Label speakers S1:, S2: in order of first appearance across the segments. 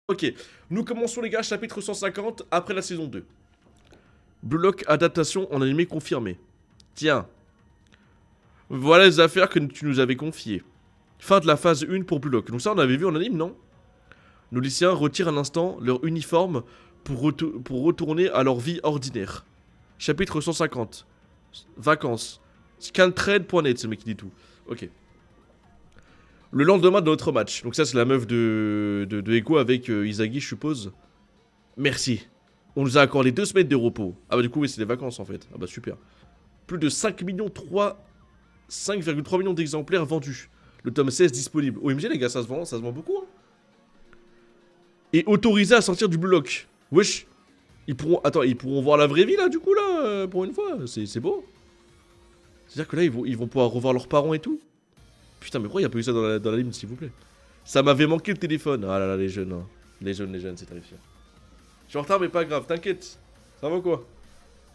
S1: Ok, nous commençons les gars, chapitre 150, après la saison 2. Blue Lock adaptation en animé confirmée. Tiens, voilà les affaires que tu nous avais confiées. Fin de la phase 1 pour Blue Lock. Donc ça on avait vu en anime, non? Nos lycéens retirent un instant leur uniforme pour retourner à leur vie ordinaire. Chapitre 150. Vacances. Scantrade.net, c'est le mec qui dit tout. Ok. Le lendemain de notre match. Donc ça c'est la meuf de Ego avec Izagi je suppose. Merci. On nous a accordé 2 semaines de repos. Ah bah du coup oui c'est des vacances en fait. Ah bah super. Plus de 5,3 millions d'exemplaires vendus. Le tome 16 disponible. OMG les gars ça se vend beaucoup hein. Et autorisé à sortir du Blue Lock. Wesh. Ils pourront voir la vraie vie là du coup là pour une fois. C'est beau. C'est-à-dire que là ils vont pouvoir revoir leurs parents et tout. Putain mais pourquoi il n'y a pas eu ça dans la ligne s'il vous plaît. Ça m'avait manqué le téléphone. Ah là là les jeunes hein. Les jeunes c'est terrifiant. Je suis en retard mais pas grave, t'inquiète. Ça va quoi?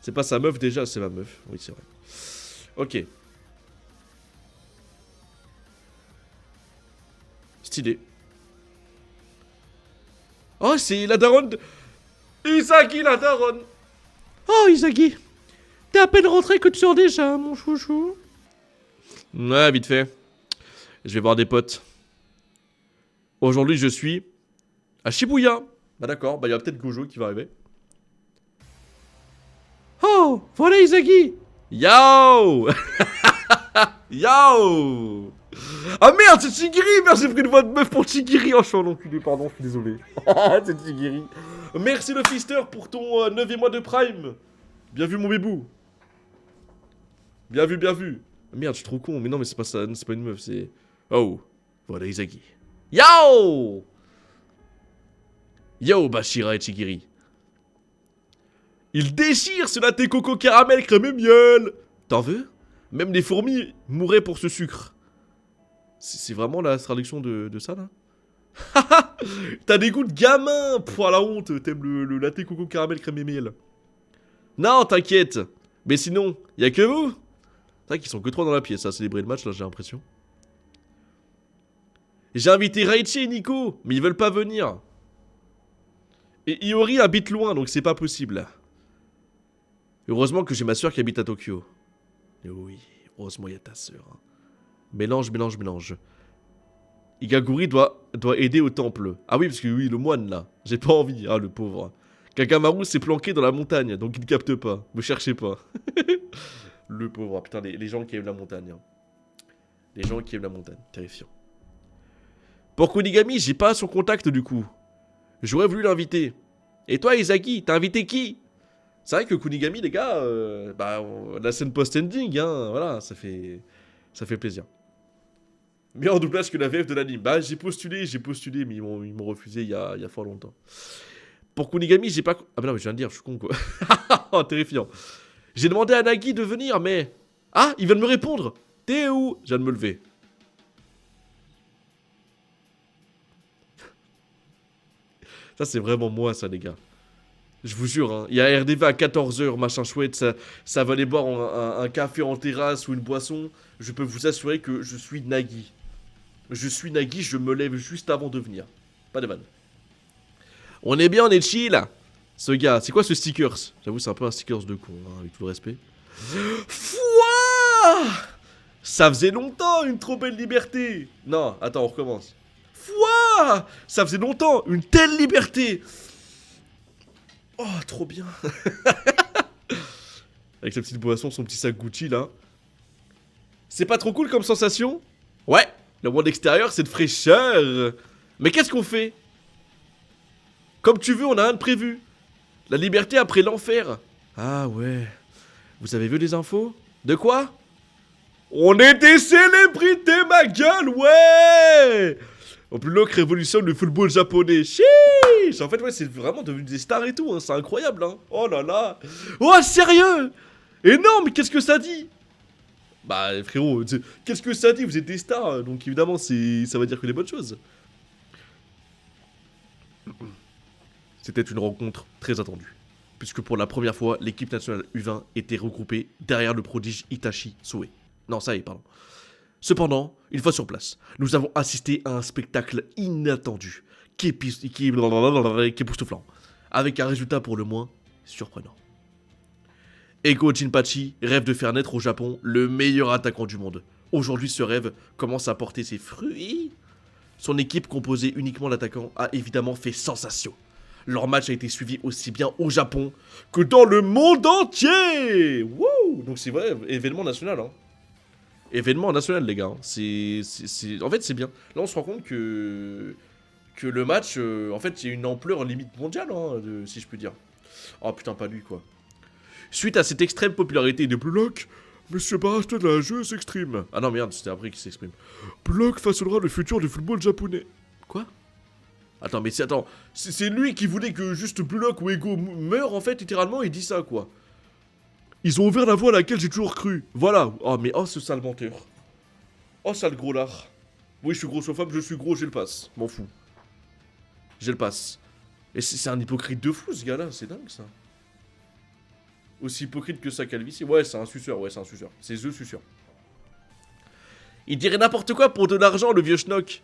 S1: C'est pas sa meuf déjà, c'est ma meuf. Oui c'est vrai. Ok. Stylé. Oh c'est la daronne de... Izagi la daronne. Oh Izagi. T'es à peine rentré que tu sors déjà mon chouchou. Ouais vite fait. Je vais voir des potes. Aujourd'hui je suis... à Shibuya. Bah d'accord, bah il y a peut-être Gojo qui va arriver. Oh, voilà Izagi. Yo. Yo. Ah merde, c'est Chigiri. Merde, j'ai pris une voix de meuf pour Chigiri. Oh, je suis un enculé, pardon, je suis désolé. C'est Chigiri. Merci le Fister pour ton 9e mois de Prime. Bien vu mon bébou. Bien vu, bien vu. Merde, je suis trop con. Mais non, mais c'est pas ça, c'est pas une meuf, c'est... Oh, voilà Izagi. Yo. Yo, Bashira et Chigiri. Il déchire ce latte coco caramel crème et miel. T'en veux? Même les fourmis mourraient pour ce sucre. C'est vraiment la traduction de ça là? T'as des goûts de gamin. Pouah la honte. T'aimes le latte coco caramel crème et miel? Non, t'inquiète. Mais sinon, y'a que vous? C'est vrai qu'ils sont que 3 dans la pièce à célébrer le match là, j'ai l'impression. J'ai invité Raichi et Nico, mais ils veulent pas venir. Et Iori habite loin, donc c'est pas possible. Heureusement que j'ai ma soeur qui habite à Tokyo. Et oui, heureusement il y a ta soeur. Hein. Mélange, mélange, mélange. Igaguri doit aider au temple. Ah oui, parce que oui, le moine là. J'ai pas envie, ah le pauvre. Kakamaru s'est planqué dans la montagne, donc il ne capte pas. Me cherchez pas. Le pauvre, putain, les gens qui aiment la montagne. Hein. Les gens qui aiment la montagne, terrifiant. Pour Kunigami, j'ai pas son contact du coup. J'aurais voulu l'inviter. Et toi, Izaki, t'as invité qui? C'est vrai que Kunigami, les gars, la scène post-ending, hein, voilà, ça fait plaisir. Mais en doublage que la VF de l'anime. Bah, j'ai postulé, mais ils m'ont refusé il y a fort longtemps. Pour Kunigami, j'ai pas... Ah bah non, mais je viens de dire, je suis con, quoi. Oh, terrifiant. J'ai demandé à Nagi de venir, mais... Ah, il vient de me répondre. T'es où? Je viens de me lever. Ça, c'est vraiment moi, ça, les gars. Je vous jure, hein. Il y a RDV à 14h, machin chouette, ça va aller boire un café en terrasse ou une boisson. Je peux vous assurer que je suis Nagi. Je suis Nagi, je me lève juste avant de venir. Pas de vanne. On est bien, on est chill. Ce gars, c'est quoi ce stickers? J'avoue, c'est un peu un stickers de con, hein, avec tout le respect. Fouah! Ça faisait longtemps, une trop belle liberté. Non, attends, on recommence. Fouah! Ça faisait longtemps, une telle liberté. Oh, trop bien. Avec sa petite boisson, son petit sac Gucci, là. C'est pas trop cool comme sensation? Ouais, le monde extérieur, c'est de fraîcheur. Mais qu'est-ce qu'on fait? Comme tu veux, on a rien de prévu. La liberté après l'enfer. Ah ouais. Vous avez vu les infos? De quoi? On est des célébrités, ma gueule, ouais! En plus, Locke révolutionne le football japonais. Chiche! En fait, ouais, c'est vraiment devenu des stars et tout, hein. C'est incroyable, hein. Oh là là. Oh, sérieux? Et non, mais qu'est-ce que ça dit? Bah, frérot, qu'est-ce que ça dit? Vous êtes des stars, donc évidemment, ça va dire que les bonnes choses. C'était une rencontre très attendue. Puisque pour la première fois, l'équipe nationale U20 était regroupée derrière le prodige Itachi Sue. Non, ça y est, pardon. Cependant, une fois sur place, nous avons assisté à un spectacle inattendu. qui est époustouflant. Avec un résultat pour le moins surprenant. Ego Jinpachi rêve de faire naître au Japon le meilleur attaquant du monde. Aujourd'hui, ce rêve commence à porter ses fruits. Son équipe, composée uniquement d'attaquants, a évidemment fait sensation. Leur match a été suivi aussi bien au Japon que dans le monde entier. Wouh! Donc c'est vrai, événement national. Hein. Événement national, les gars. Hein. En fait, c'est bien. Là, on se rend compte que le match, en fait, il y a une ampleur limite mondiale, hein, si je peux dire. Oh putain, pas lui, quoi. Suite à cette extrême popularité de Blue Lock, Monsieur Barasta de la jeu s'exprime. Ah non, merde, c'était après qu'il s'exprime. Blue Lock façonnera le futur du football japonais. Quoi? Attends, mais attends, c'est lui qui voulait que juste Blue Lock ou Ego meure, en fait, littéralement, il dit ça, quoi. Ils ont ouvert la voie à laquelle j'ai toujours cru. Voilà. Oh, mais oh, ce sale menteur. Oh, sale gros lard. Oui, je suis grossophobe, je suis gros, j'ai le passe. M'en fous. J'ai le passe. Et c'est un hypocrite de fou, ce gars-là, c'est dingue, ça. Aussi hypocrite que sa calvitie. Ouais, c'est un suceur, C'est The suceur. Il dirait n'importe quoi pour de l'argent, le vieux schnock.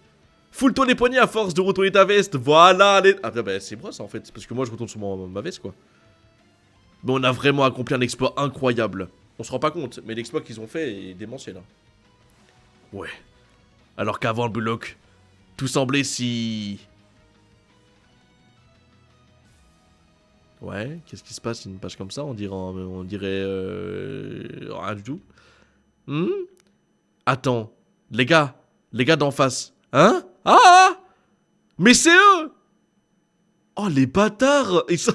S1: Foule-toi les poignets à force de retourner ta veste. Voilà les... Ah bah c'est moi ça en fait. Parce que moi je retourne sur ma veste quoi. Mais on a vraiment accompli un exploit incroyable. On se rend pas compte, mais l'exploit qu'ils ont fait est démentiel. Hein. Ouais. Alors qu'avant le bloc, tout semblait si... Ouais, qu'est-ce qui se passe une page comme ça? On dirait rien du tout. Attends, les gars d'en face, hein? Ah! Mais c'est eux! Oh les bâtards! Ils sont...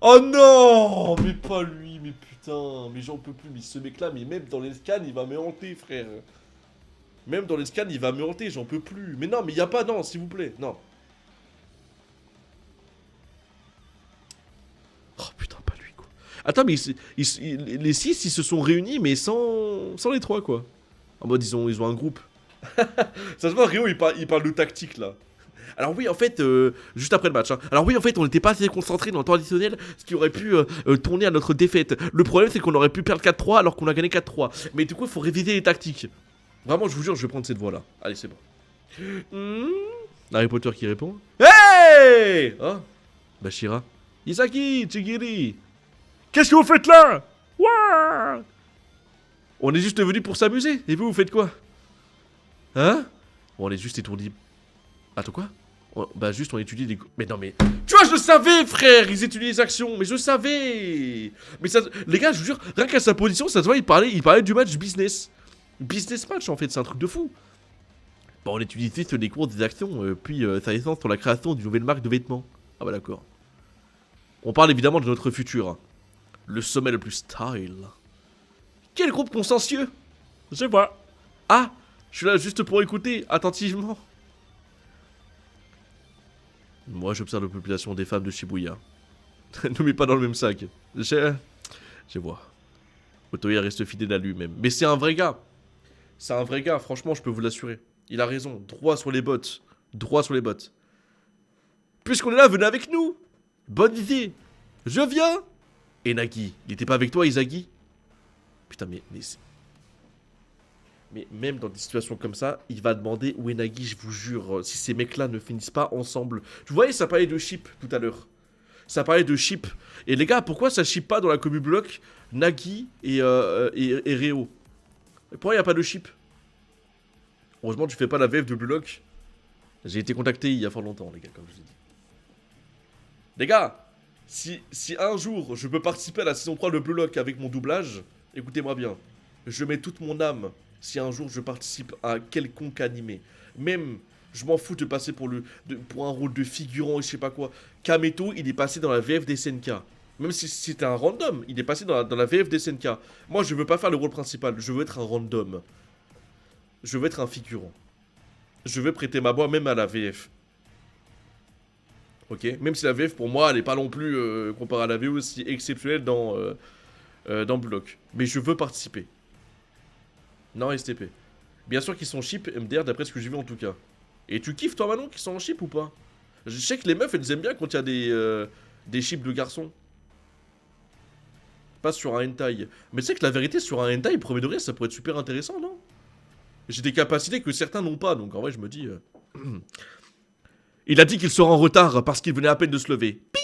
S1: Oh non! Mais pas lui, mais putain, mais j'en peux plus. Mais ce mec-là, mais même dans les scans, il va me hanter, frère. Même dans les scans, il va me hanter, j'en peux plus. Mais non, mais y a pas, non, s'il vous plaît, non. Oh putain, pas lui quoi. Attends, mais les 6 ils se sont réunis, mais sans les 3 quoi. En mode, ils ont un groupe. Ça se voit, Rio il parle de tactique là. Alors oui, en fait, juste après le match. Hein. Alors oui, en fait, on n'était pas assez concentré dans le temps additionnel, ce qui aurait pu tourner à notre défaite. Le problème, c'est qu'on aurait pu perdre 4-3 alors qu'on a gagné 4-3. Mais du coup, il faut réviser les tactiques. Vraiment, je vous jure, je vais prendre cette voie-là. Allez, c'est bon. Harry Potter qui répond. Hey! Oh, Bashira. Isaki, Chigiri. Qu'est-ce que vous faites là? Ouah! On est juste venus pour s'amuser. Et vous faites quoi? Hein? Bon, on est juste étourdis. Attends, quoi? Bah, juste on étudie les... Mais non, mais... Tu vois, je le savais, frère! Ils étudient les actions, mais je savais! Mais ça... Les gars, je vous jure, rien qu'à sa position, ça se voit, il parlait du match business. Business match, en fait, c'est un truc de fou. Bon, on étudie les cours des actions, puis sa licence sur la création d'une nouvelle marque de vêtements. Ah bah d'accord. On parle évidemment de notre futur. Hein. Le sommet le plus style. Quel groupe consciencieux! Je vois. Ah! Je suis là juste pour écouter, attentivement. Moi, j'observe la population des femmes de Shibuya. Ne mets pas dans le même sac. Je vois. Otoya reste fidèle à lui-même. Mais c'est un vrai gars. C'est un vrai gars, franchement, je peux vous l'assurer. Il a raison. Droit sur les bottes. Droit sur les bottes. Puisqu'on est là, venez avec nous. Bonne idée. Je viens. Et Nagi, il était pas avec toi, Izagi? Putain, mais même dans des situations comme ça, il va demander où est Nagi, je vous jure, si ces mecs-là ne finissent pas ensemble. Vous voyez, ça parlait de ship tout à l'heure. Ça parlait de ship. Et les gars, pourquoi ça ship pas dans la commu bloc Nagi et Reo? Pourquoi il n'y a pas de ship? Heureusement, tu fais pas la VF de Blue Lock. J'ai été contacté il y a fort longtemps, les gars, comme je vous ai dit. Les gars, si un jour je peux participer à la saison 3 de Blue Lock avec mon doublage, écoutez-moi bien. Je mets toute mon âme si un jour je participe à un quelconque animé. Même, je m'en fous de passer pour un rôle de figurant et je sais pas quoi. Kameto, il est passé dans la VF des SNK. Même si c'était un random, il est passé dans la VF des SNK. Moi, je veux pas faire le rôle principal, je veux être un random. Je veux être un figurant. Je veux prêter ma voix même à la VF. Ok? Même si la VF, pour moi, elle est pas non plus, comparée à la VO, aussi exceptionnelle dans Blue Lock. Mais je veux participer. Non, STP. Bien sûr qu'ils sont cheap, MDR, d'après ce que j'ai vu en tout cas. Et tu kiffes, toi, Manon, qu'ils sont en chip ou pas? Je sais que les meufs, elles aiment bien quand il y a des chips de garçons. Pas sur un hentai. Mais tu sais que la vérité, sur un hentai, premier degré, ça pourrait être super intéressant, non? J'ai des capacités que certains n'ont pas, donc en vrai, je me dis... Il a dit qu'il sera en retard parce qu'il venait à peine de se lever. Ping!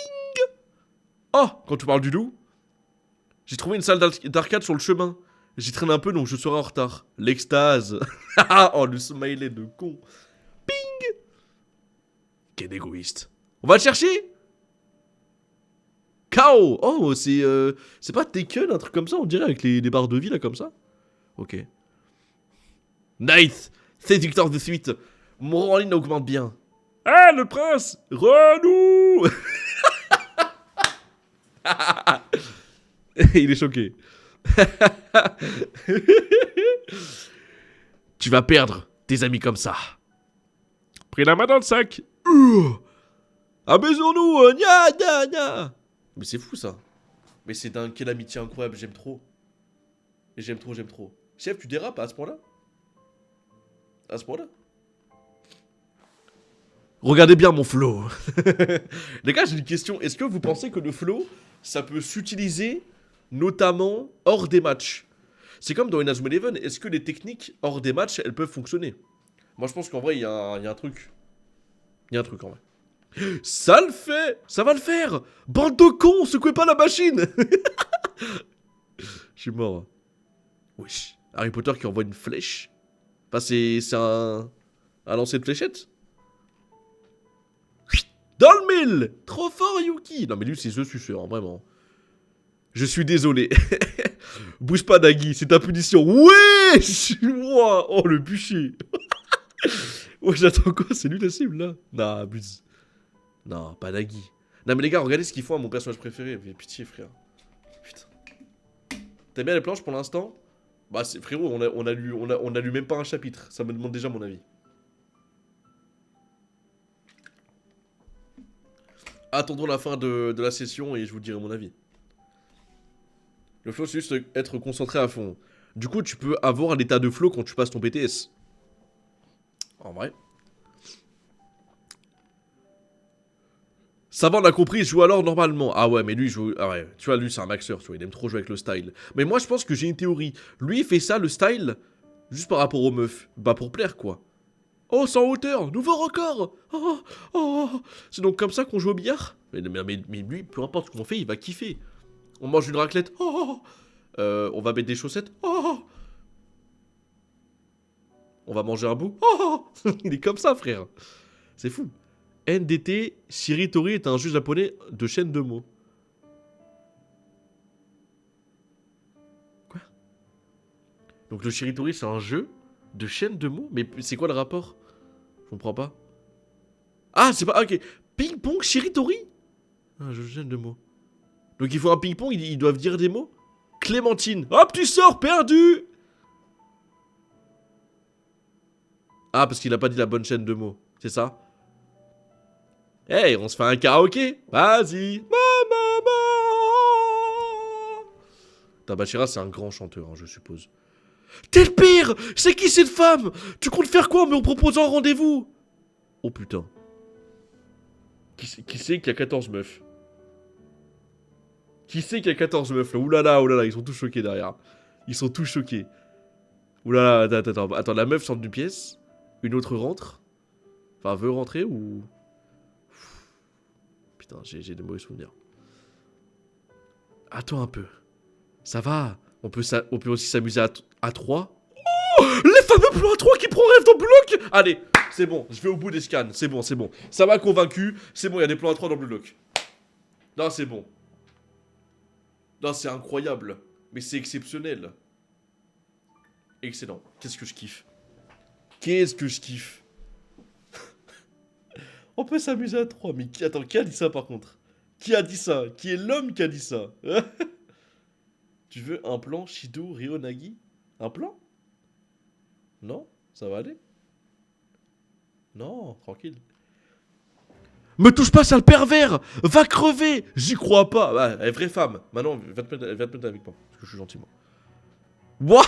S1: Oh, quand tu parles du loup, j'ai trouvé une salle d'arcade sur le chemin. J'y traîne un peu donc je serai en retard. L'extase. Oh, le smiley de con. Ping! Quel égoïste. On va le chercher? KO! Oh, c'est pas Taken, un truc comme ça, on dirait, avec les barres de vie, là, comme ça? Ok. Nice! C'est victoire de suite. Mon rang en ligne augmente bien. Ah, le prince! Renou! Il est choqué. Tu vas perdre tes amis comme ça. Pris la main dans le sac. Abaisons-nous! Nya, nya, nya! Mais c'est fou ça. Mais c'est dingue, quelle amitié incroyable, j'aime trop. Et j'aime trop, j'aime trop. Chef, tu dérapes à ce point-là? À ce point-là? Regardez bien mon flow. Les gars, j'ai une question. Est-ce que vous pensez que le flow, ça peut s'utiliser notamment hors des matchs? C'est comme dans Inazuma Eleven. Est-ce que les techniques hors des matchs, elles peuvent fonctionner? Moi, je pense qu'en vrai, il y a un truc. Il y a un truc en vrai. Ça le fait! Ça va le faire! Bande de cons, secouez pas la machine! Je suis mort. Wesh. Harry Potter qui envoie une flèche. Enfin, c'est un lancer de fléchette. Dans le mille! Trop fort, Yuki! Non, mais lui, c'est The Suceur, vraiment. Je suis désolé. Bouge pas, Nagi, c'est ta punition. Wesh! Wow. Oh, le bûcher! Ouais, j'attends quoi? C'est lui la cible, là? Non, abuse. Non, pas Nagi. Non, mais les gars, regardez ce qu'ils font à mon personnage préféré. Mais pitié, frère. Putain. T'aimes bien les planches pour l'instant? Bah, frérot, on a lu même pas un chapitre. Ça me demande déjà mon avis. Attendons la fin de la session et je vous dirai mon avis. Le flow, c'est juste être concentré à fond. Du coup, tu peux avoir un état de flow quand tu passes ton BTS. En vrai. Ça va, on a compris, il joue alors normalement. Ah ouais, mais lui, il joue... Ah ouais, tu vois, lui, c'est un maxeur, tu vois, il aime trop jouer avec le style. Mais moi, je pense que j'ai une théorie. Lui, il fait ça, le style, juste par rapport aux meufs. Bah, pour plaire, quoi. Oh, sans hauteur, nouveau record. Oh, oh, oh. C'est donc comme ça qu'on joue au billard? Mais lui, peu importe ce qu'on fait, il va kiffer. On mange une raclette. Oh, on va mettre des chaussettes. Oh, on va manger un bout. Oh, il est comme ça, frère. C'est fou. NDT Shiritori est un jeu japonais de chaîne de mots. Quoi? Donc le Shiritori, c'est un jeu de chaîne de mots? Mais c'est quoi le rapport? Je comprends pas. Ah, c'est pas... Ok. Ping-pong Shiritori? Un jeu de chaîne de mots. Donc il faut un ping-pong, ils doivent dire des mots? Clémentine. Hop, tu sors, perdu! Ah, parce qu'il a pas dit la bonne chaîne de mots. C'est ça? Hey, on se fait un karaoké? Vas-y. Tabashira, c'est un grand chanteur, hein, je suppose. T'es le pire! C'est qui cette femme? Tu comptes faire quoi en me proposant un rendez-vous? Oh putain. Qui c'est qui a 14 meufs? Qui c'est qui a 14 meufs là? Oulala, ils sont tous choqués derrière. Ils sont tous choqués. Oulala, attends, la meuf sort d'une pièce, une autre rentre. Enfin, veut rentrer ou... Putain, j'ai des mauvais souvenirs. Attends un peu. Ça va. On peut aussi s'amuser à 3. Oh, les fameux plans à 3 qui prend rêve dans le bloc. Allez, c'est bon, je vais au bout des scans. C'est bon, c'est bon. Ça m'a convaincu. C'est bon, il y a des plans à 3 dans le bloc. Non, c'est bon. Non, c'est incroyable. Mais c'est exceptionnel. Excellent. Qu'est-ce que je kiffe. Qu'est-ce que je kiffe. On peut s'amuser à 3. Mais attends, qui a dit ça par contre? Qui a dit ça? Qui est l'homme qui a dit ça? Tu veux un plan Shido Rionagi? Un plan? Non? Ça va aller? Non, tranquille. Me touche pas, sale pervers! Va crever! J'y crois pas! Bah, elle est vraie femme. Maintenant, va te mettre avec moi. Parce que je suis gentil, moi. What?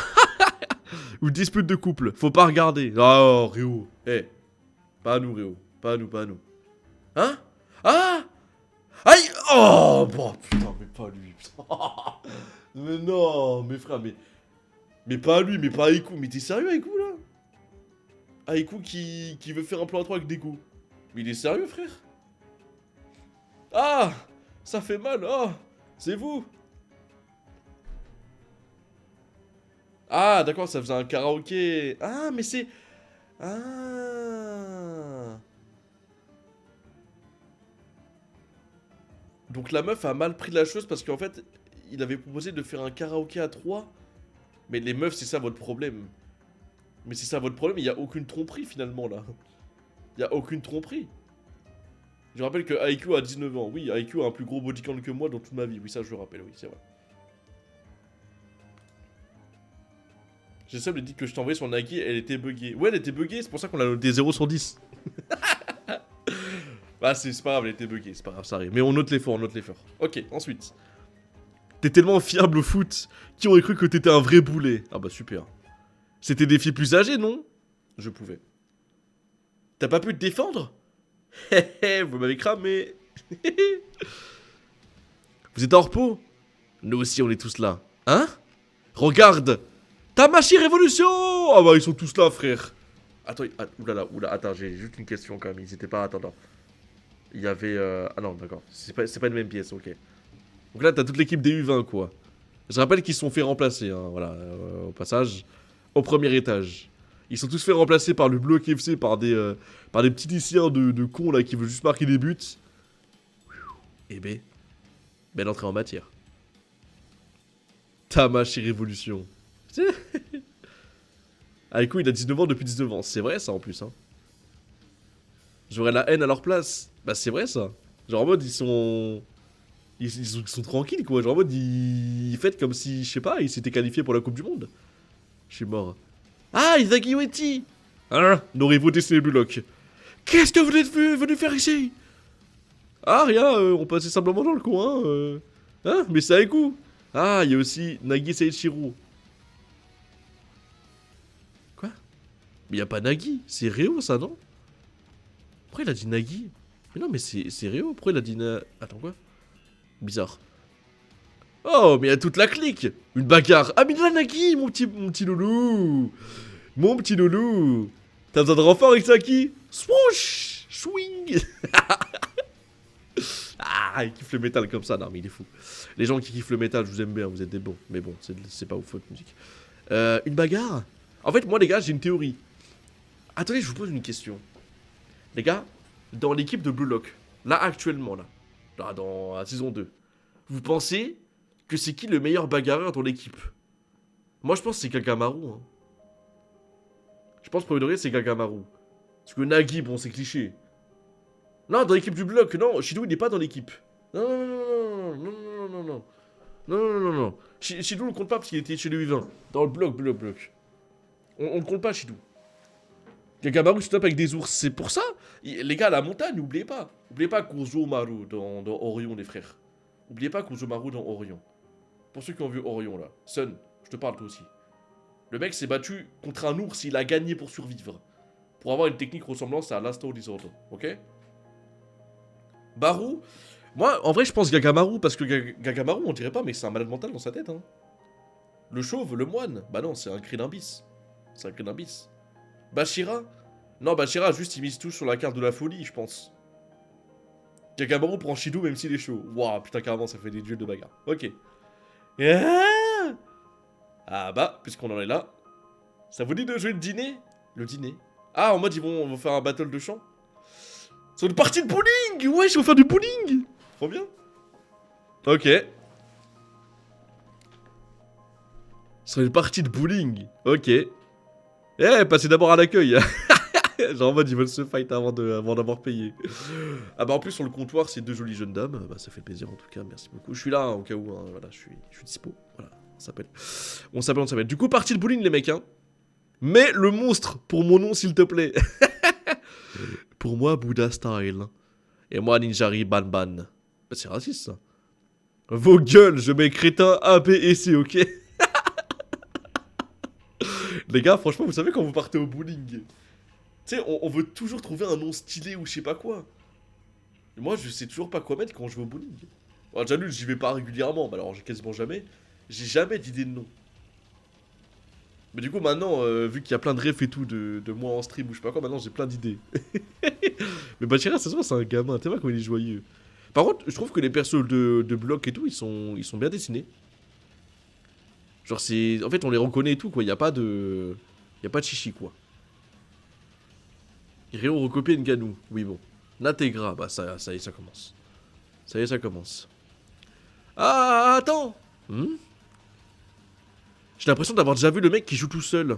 S1: Ou dispute de couple. Faut pas regarder. Oh, Ryo. Eh. Hey. Pas à nous, Ryo. Pas à nous, pas à nous. Hein? Ah! Aïe! Oh! Bon, putain, mais pas lui. Mais non, mes frères, mais pas à lui, mais pas à Aiku. Mais t'es sérieux, Aiku, là? Aiku qui veut faire un plan à 3 avec Deku. Mais il est sérieux, frère? Ah! Ça fait mal, oh! C'est vous! Ah, d'accord, ça faisait un karaoké. Ah, mais c'est... Ah. Donc la meuf a mal pris la chose parce qu'en fait, il avait proposé de faire un karaoké à 3. Mais les meufs, c'est ça votre problème. Mais c'est ça votre problème, il n'y a aucune tromperie finalement là. Il n'y a aucune tromperie. Je rappelle que IQ a 19 ans. Oui, IQ a un plus gros body count que moi dans toute ma vie. Oui, ça je le rappelle, oui, c'est vrai. J'ai ça me dit que je t'ai envoyé sur Nagui, elle était buggée. Ouais, elle était buggée, c'est pour ça qu'on a noté 0 sur 10. Bah, c'est pas grave, elle était buggée, c'est pas grave, ça arrive. Mais on note l'effort, on note l'effort. Ok, ensuite. T'es tellement fiable au foot, qui aurait cru que t'étais un vrai boulet? Ah bah super. C'était des filles plus âgées, non? Je pouvais. T'as pas pu te défendre? Hé vous m'avez cramé. Vous êtes en repos? Nous aussi, on est tous là. Hein? Regarde! Tamashi Révolution! Ah bah, ils sont tous là, frère. Attends, oulala, attends, j'ai juste une question quand même, ils étaient pas attendants. Il y avait... Ah non, d'accord, c'est pas une même pièce, ok. Donc là, t'as toute l'équipe des U20, quoi. Je rappelle qu'ils se sont fait remplacer, hein, voilà, au passage, au premier étage. Ils sont tous fait remplacer par le bloc FC, par des petits lycéens de cons, là, qui veulent juste marquer des buts. Et belle entrée en matière. Tamashi Révolution. Ah, écoute, il a 19 ans depuis 19 ans. C'est vrai, ça, en plus, hein. J'aurais la haine à leur place. Bah, c'est vrai, ça. Genre, en mode, ils sont... Ils sont tranquilles, quoi. Genre, en mode, ils fêtent comme si, je sais pas, ils s'étaient qualifiés pour la Coupe du Monde. Je suis mort. Ah, Isaki Ueti! Hein? Nos rivaux dessinés les blocs. Qu'est-ce que vous êtes venu faire ici? Ah, rien, on passait simplement dans le coin, Hein? Mais c'est avec vous. Ah, il y a aussi Nagi Seiichiro. Quoi? Mais y a pas Nagi, c'est Ryo, ça, non? Pourquoi il a dit Nagi? Mais non, mais c'est Ryo, pourquoi il a dit Attends, quoi? Bizarre. Oh, mais il y a toute la clique! Une bagarre! Ah, mais là, Nagi, mon petit loulou! Mon petit loulou! T'as besoin de renfort avec Saki? Swoosh! Swing! Ah, il kiffe le métal comme ça. Non, mais il est fou. Les gens qui kiffent le métal, je vous aime bien, vous êtes des bons. Mais bon, c'est pas ouf votre musique. Une bagarre? En fait, moi, les gars, j'ai une théorie. Attendez, je vous pose une question. Les gars, dans l'équipe de Blue Lock, là, actuellement, là dans la saison 2, vous pensez que c'est qui le meilleur bagarreur dans l'équipe? Moi, je pense que c'est Kagamaru. Hein. Je pense, pour une c'est Kagamaru. Parce que Nagi, bon, c'est cliché. Non, dans l'équipe du bloc, non, Shidou, il n'est pas dans l'équipe. Non, non, non, non, non, non, non. Non, non, non, non. Shidou, on le compte pas parce qu'il était chez le U20. Dans le bloc. On le compte pas, Shidou. Kagamaru se tape avec des ours, c'est pour ça. Les gars, la montagne, n'oubliez pas. N'oubliez pas Kozomaru dans Orion, les frères. N'oubliez pas Kozomaru dans Orion. Pour ceux qui ont vu Orion, là. Sun, je te parle toi aussi. Le mec s'est battu contre un ours, il a gagné pour survivre. Pour avoir une technique ressemblance à l'Astro Disorder, ok? Baru, moi, en vrai, je pense Gagamaru, parce que Gagamaru, on dirait pas, mais c'est un malade mental dans sa tête, hein. Le chauve, le moine, bah non, c'est un cri d'un bis. C'est un cri d'un bis. Bashira? Non, Bashira, juste, il mise tout sur la carte de la folie, je pense. Gagamaru prend Shidou même s'il est chaud. Waouh, putain, carrément, ça fait des duels de bagarre. Ok. Ah bah, puisqu'on en est là, ça vous dit de jouer le dîner? Le dîner? Ah, en mode, ils vont faire un battle de chant? C'est une partie de bowling! Ouais, je vais faire du bowling! Trop bien. Ok. C'est une partie de bowling. Ok. Eh, passez d'abord à l'accueil. Genre en mode, ils veulent se fight avant d'avoir payé. Ah bah en plus, sur le comptoir, c'est deux jolies jeunes dames. Bah ça fait plaisir en tout cas, merci beaucoup. Je suis là, hein, au cas où, hein, voilà, je suis dispo. Voilà, on s'appelle. Du coup, partie de bowling, les mecs, hein. Mets le monstre pour mon nom, s'il te plaît. Pour moi, Buddha Style. Et moi, Ninjari Ban Ban. Bah, c'est raciste, ça. Vos gueules, je mets crétin A, B et C, ok? Les gars, franchement, vous savez quand vous partez au bowling, tu sais, on veut toujours trouver un nom stylé ou je sais pas quoi. Et moi, je sais toujours pas quoi mettre quand je vais au bowling. Bon, déjà, j'y vais pas régulièrement, bah alors j'ai quasiment jamais. J'ai jamais d'idée de nom. Mais du coup, maintenant, vu qu'il y a plein de refs et tout de moi en stream ou je sais pas quoi, maintenant j'ai plein d'idées. Mais Bachira, ça se voit, c'est un gamin. T'es vois comment il est joyeux. Par contre, je trouve que les persos de bloc et tout, ils sont bien dessinés. Genre, c'est. En fait, on les reconnaît et tout, quoi. Y a pas de. Y a pas de chichi, quoi. Réo recopier Nganou. Oui, bon. Nategra, bah ça y est, ça commence. Ça y est, ça commence. Ah, attends. J'ai l'impression d'avoir déjà vu le mec qui joue tout seul.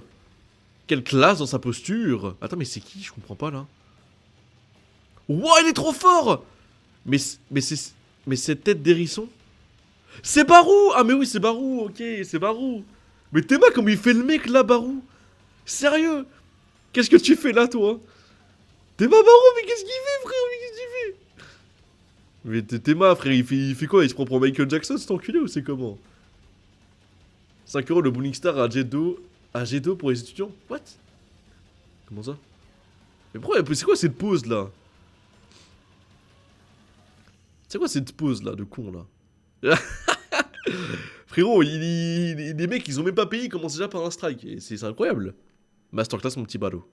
S1: Quelle classe dans sa posture. Attends, mais c'est qui? Je comprends pas, là. Ouah, il est trop fort. Mais cette tête d'hérisson. C'est Barou. Ah, mais oui, c'est Barou, ok, c'est Barou. Mais Théma, comme il fait le mec, là, Barou. Sérieux. Qu'est-ce que tu fais, là, toi? Théma Barou, mais qu'est-ce qu'il fait, frère? Mais qu'est-ce qu'il fait? Mais Théma, frère, il fait quoi? Il se prend pour Michael Jackson, cet enculé, ou c'est comment? 5 € le Bowling Star à Jet2 pour les étudiants? What? Comment ça? Mais pourquoi? C'est quoi cette pause là? C'est quoi cette pause là de con là? Frérot, les mecs ils ont même pas payé, ils commencent déjà par un strike. Et c'est incroyable. Masterclass mon petit ballot.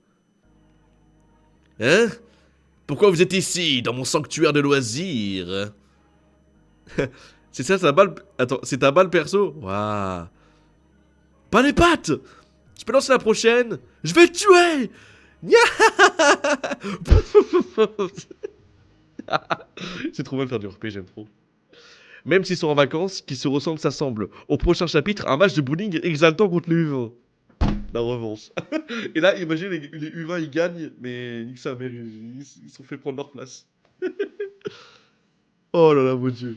S1: Hein? Pourquoi vous êtes ici, dans mon sanctuaire de loisirs? C'est ça ta balle. Attends, c'est ta balle perso? Waouh. Pas les pattes! Je peux lancer la prochaine? Je vais te tuer! C'est trop mal faire du RP, j'aime trop. Même s'ils sont en vacances, qu'ils se ressemblent, s'assemblent. Au prochain chapitre, un match de bowling exaltant contre les U20. La revanche. Et là, imagine les U20 ils gagnent, mais nique sa mère, ils se sont fait prendre leur place. Oh là là, mon dieu.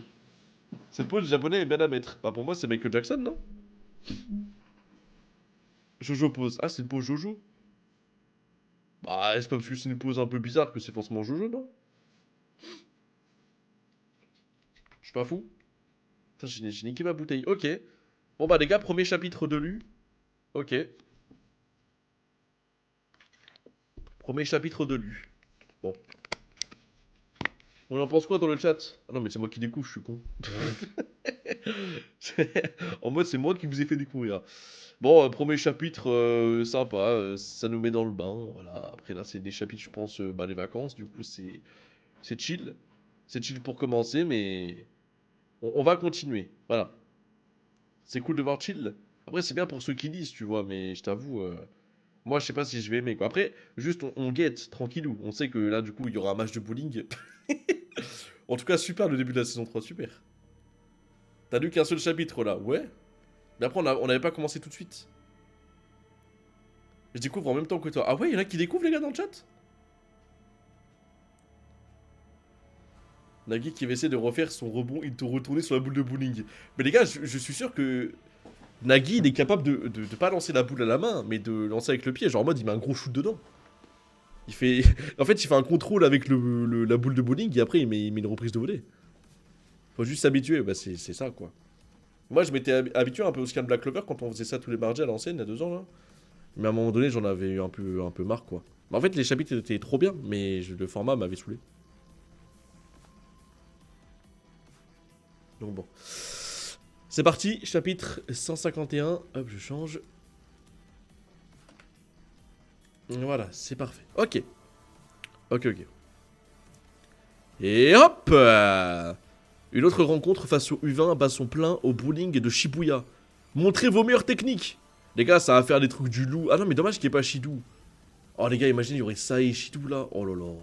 S1: Cette pause japonais est bien à mettre. Bah pour moi, c'est Michael Jackson, non? Jojo pose. Ah, c'est une pause Jojo? Bah, c'est pas parce que c'est une pause un peu bizarre que c'est forcément Jojo, non? Je suis pas fou. Putain, j'ai niqué ma bouteille. Ok. Bon bah les gars, premier chapitre de lu. Ok. Premier chapitre de lu. Bon. On en pense quoi dans le chat? Ah non mais c'est moi qui découvre, je suis con. En mode c'est moi qui vous ai fait découvrir. Bon, premier chapitre sympa, ça nous met dans le bain. Voilà. Après là c'est des chapitres je pense bah, les vacances. Du coup c'est chill. C'est chill pour commencer mais on va continuer. Voilà. C'est cool de voir chill. Après c'est bien pour ceux qui lisent tu vois mais je t'avoue... moi, je sais pas si je vais aimer quoi. Après, juste on guette tranquillou. On sait que là, du coup, il y aura un match de bowling. En tout cas, super le début de la saison 3, super. T'as lu qu'un seul chapitre là, ouais. Mais après, on n'avait pas commencé tout de suite. Je découvre en même temps que toi. Ah ouais, il y en a qui découvrent les gars dans le chat? Nagui qui va essayer de refaire son rebond et de retourner sur la boule de bowling. Mais les gars, je suis sûr que Nagui il est capable de pas lancer la boule à la main, mais de lancer avec le pied. Genre en mode il met un gros shoot dedans. Il fait. En fait, il fait un contrôle avec la boule de bowling et après il met une reprise de volée. Faut juste s'habituer, bah c'est ça quoi. Moi je m'étais habitué un peu au Scan Black Clover quand on faisait ça tous les mardis à l'ancienne il y a 2 ans là. Mais à un moment donné j'en avais eu un peu marre quoi. Mais en fait les chapitres étaient trop bien, mais le format m'avait saoulé. Donc bon. C'est parti, chapitre 151. Hop, je change. Voilà, c'est parfait. Ok. Ok. Et hop une autre rencontre face au U20 bat son plein au bowling de Shibuya. Montrez vos meilleures techniques. Les gars, ça va faire des trucs du loup. Ah non, mais dommage qu'il n'y ait pas Shidou. Oh les gars, imaginez, il y aurait ça et Shidou là. Oh là là.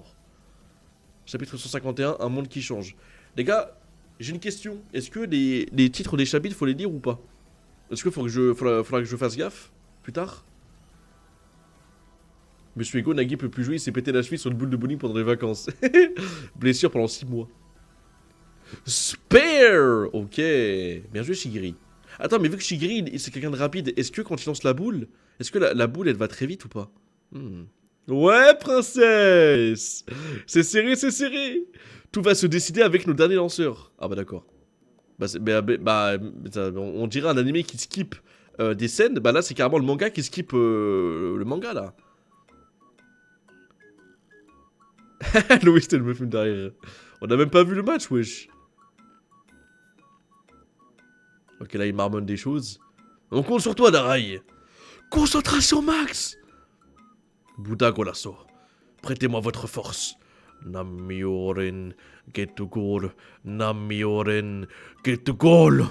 S1: Chapitre 151, un monde qui change. Les gars, j'ai une question. Est-ce que les titres des chapitres, faut les lire ou pas? Est-ce qu'il faudra que je fasse gaffe plus tard? Monsieur Ego, Nagui peut plus jouer, il s'est pété la cheville sur une boule de bowling pendant les vacances. Blessure pendant 6 mois. Spare. Ok. Bien joué Shigiri. Attends, mais vu que Shigiri, c'est quelqu'un de rapide, est-ce que quand il lance la boule, est-ce que la boule, elle va très vite ou pas? Ouais, princesse. C'est serré, c'est serré. Tout va se décider avec nos derniers lanceurs. Ah bah d'accord. On dirait un animé qui skip des scènes. Bah là, c'est carrément le manga qui skip le manga, là. Louis, c'était le me film derrière. On a même pas vu le match, wesh. Ok, là, il marmonne des choses. On compte sur toi, Darai. Concentration max. Bouddha Golasso, prêtez-moi votre force. Namioren Getugol, Namioren Getugol.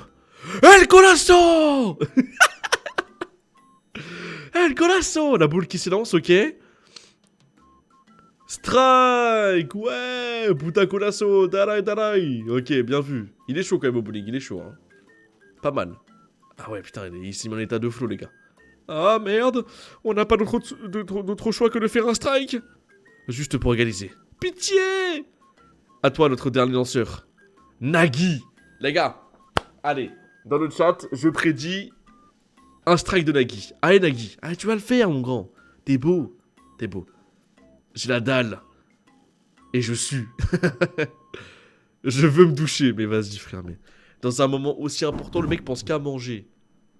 S1: El Golasso. El Golasso. La boule qui s'élance, ok. Strike. Ouais. Bouddha Golasso, darai darai. Ok, bien vu. Il est chaud quand même au bowling, il est chaud. Hein. Pas mal. Ah ouais, putain, il est ici en état de flow, les gars. Ah merde, on n'a pas d'autre choix que de faire un strike. Juste pour égaliser. Pitié. À toi, notre dernier lanceur. Nagui. Les gars, allez, dans le chat, je prédis un strike de Nagui. Allez, Nagui. Allez, tu vas le faire, mon grand. T'es beau. T'es beau. J'ai la dalle. Et je sue. Je veux me doucher, mais vas-y, frère. Mais dans un moment aussi important, le mec pense qu'à manger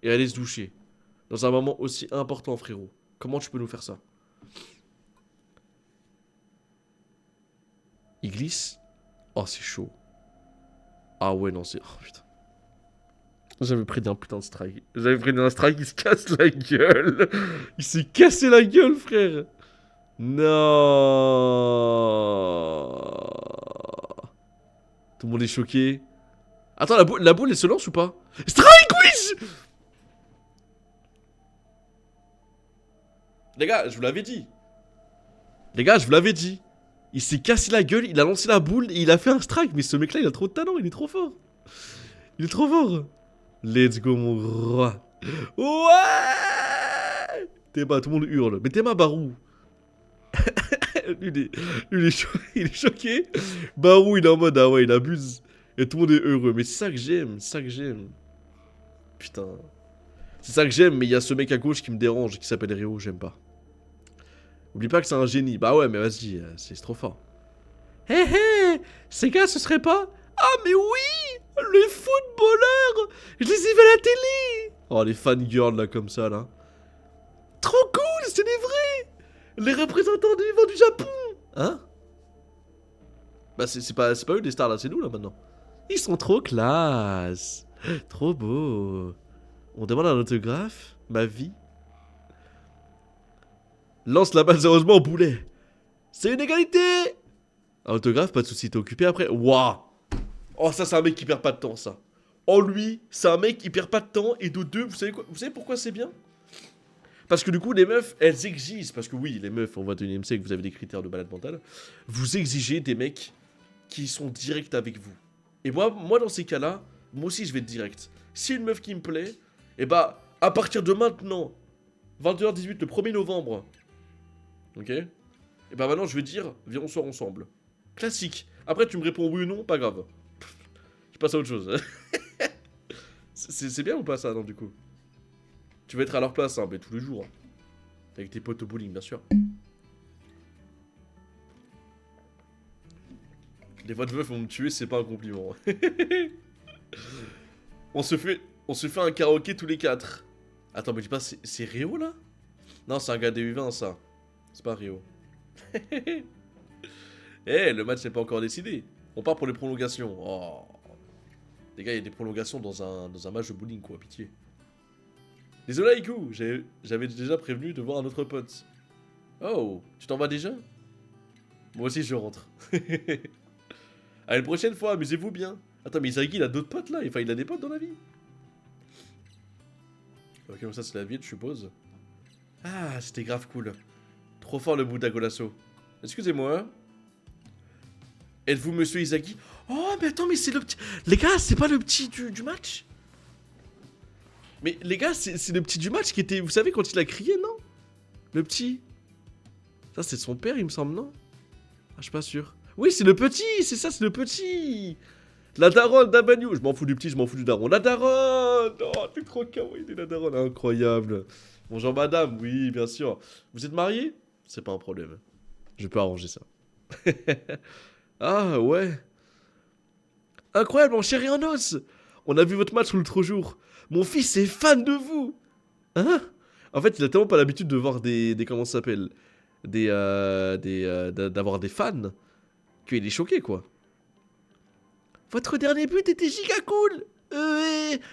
S1: et aller se doucher. Dans un moment aussi important, frérot. Comment tu peux nous faire ça? Il glisse? Oh, c'est chaud. Ah ouais, non, c'est... Oh, putain. J'avais prédit un putain de strike. J'avais prédit un strike, il se casse la gueule. Il s'est cassé la gueule, frère. Non. Tout le monde est choqué. Attends, la boule, elle se lance ou pas? Strike, oui. Les gars, je vous l'avais dit. Les gars, je vous l'avais dit. Il s'est cassé la gueule, il a lancé la boule et il a fait un strike. Mais ce mec-là, il a trop de talent, il est trop fort. Il est trop fort. Let's go, mon roi. Ouais. Théma, tout le monde hurle. Mais Théma, Barou. lui, il est choqué. Barou, il est en mode, ah ouais, il abuse. Et tout le monde est heureux. Mais c'est ça que j'aime, c'est ça que j'aime. Putain. C'est ça que j'aime, mais il y a ce mec à gauche qui me dérange, qui s'appelle Rio, j'aime pas. Oublie pas que c'est un génie. Bah ouais, mais vas-y, c'est trop fort. Hé hé, ces gars, ce serait pas... Ah mais oui, les footballeurs. Je les ai vus à la télé. Oh, les fangirls là, comme ça, là. Trop cool, c'est des vrais. Les représentants du vivant du Japon. Hein? Bah c'est pas eux les stars là, c'est nous là maintenant. Ils sont trop classe. Trop beau. On demande un autographe? Ma vie. Lance la balle sérieusement au boulet. C'est une égalité. Un autographe, pas de soucis, t'es occupé après. Waouh. Oh, ça, c'est un mec qui perd pas de temps, ça. Oh, lui, c'est un mec qui perd pas de temps. Et de deux, vous savez quoi? Vous savez pourquoi c'est bien? Parce que du coup, les meufs, elles exigent. Parce que oui, les meufs, au 21e siècle, vous avez des critères de balade mentale. Vous exigez des mecs qui sont directs avec vous. Et moi dans ces cas-là, moi aussi, je vais être direct. Si une meuf qui me plaît, et bah, à partir de maintenant, 21h18, le 1er novembre, ok? Et bah maintenant, je vais dire, viens, on sort ensemble. Classique. Après, tu me réponds oui ou non, pas grave. Je passe à autre chose. C'est bien ou pas ça, non, du coup? Tu vas être à leur place, hein, mais tous les jours. Avec tes potes au bowling, bien sûr. Les voix de meufs vont me tuer, c'est pas un compliment. on se fait un karaoké tous les quatre. Attends, mais dis pas, c'est Rio, là? Non, c'est un gars des U20, ça. C'est pas Rio. Eh, le match n'est pas encore décidé. On part pour les prolongations. Oh. Les gars, il y a des prolongations dans un match de bowling, quoi, pitié. Désolé, Iku, j'avais déjà prévenu de voir un autre pote. Oh, tu t'en vas déjà? Moi aussi, je rentre. Allez, la prochaine fois, amusez-vous bien. Attends, mais Izagi, il a d'autres potes, là? Enfin, il a des potes dans la vie? Ok, donc ça, c'est la vie, je suppose. Ah, c'était grave cool. Trop fort, le Bouddha Golasso. Excusez-moi. Êtes-vous monsieur Izagi? Oh, mais attends, mais c'est le petit... Les gars, c'est pas le petit du match? Mais les gars, c'est le petit du match qui était... Vous savez, quand il a crié, non? Le petit. Ça, c'est son père, il me semble, non? Ah, je suis pas sûr. Oui, c'est le petit, c'est ça, c'est le petit. La daronne d'Abagnou. Je m'en fous du petit, je m'en fous du daron. La daronne. Oh, t'es trop kawaii, la daronne. Incroyable. Bonjour, madame. Oui, bien sûr. Vous êtes mariés? C'est pas un problème. Je peux arranger ça. Ah, ouais. Incroyable, mon chéri en os. On a vu votre match l'autre jour. Mon fils est fan de vous. Hein? En fait, il a tellement pas l'habitude de voir des comment ça s'appelle? D'avoir des fans. Qu'il est choqué, quoi. Votre dernier but était giga cool.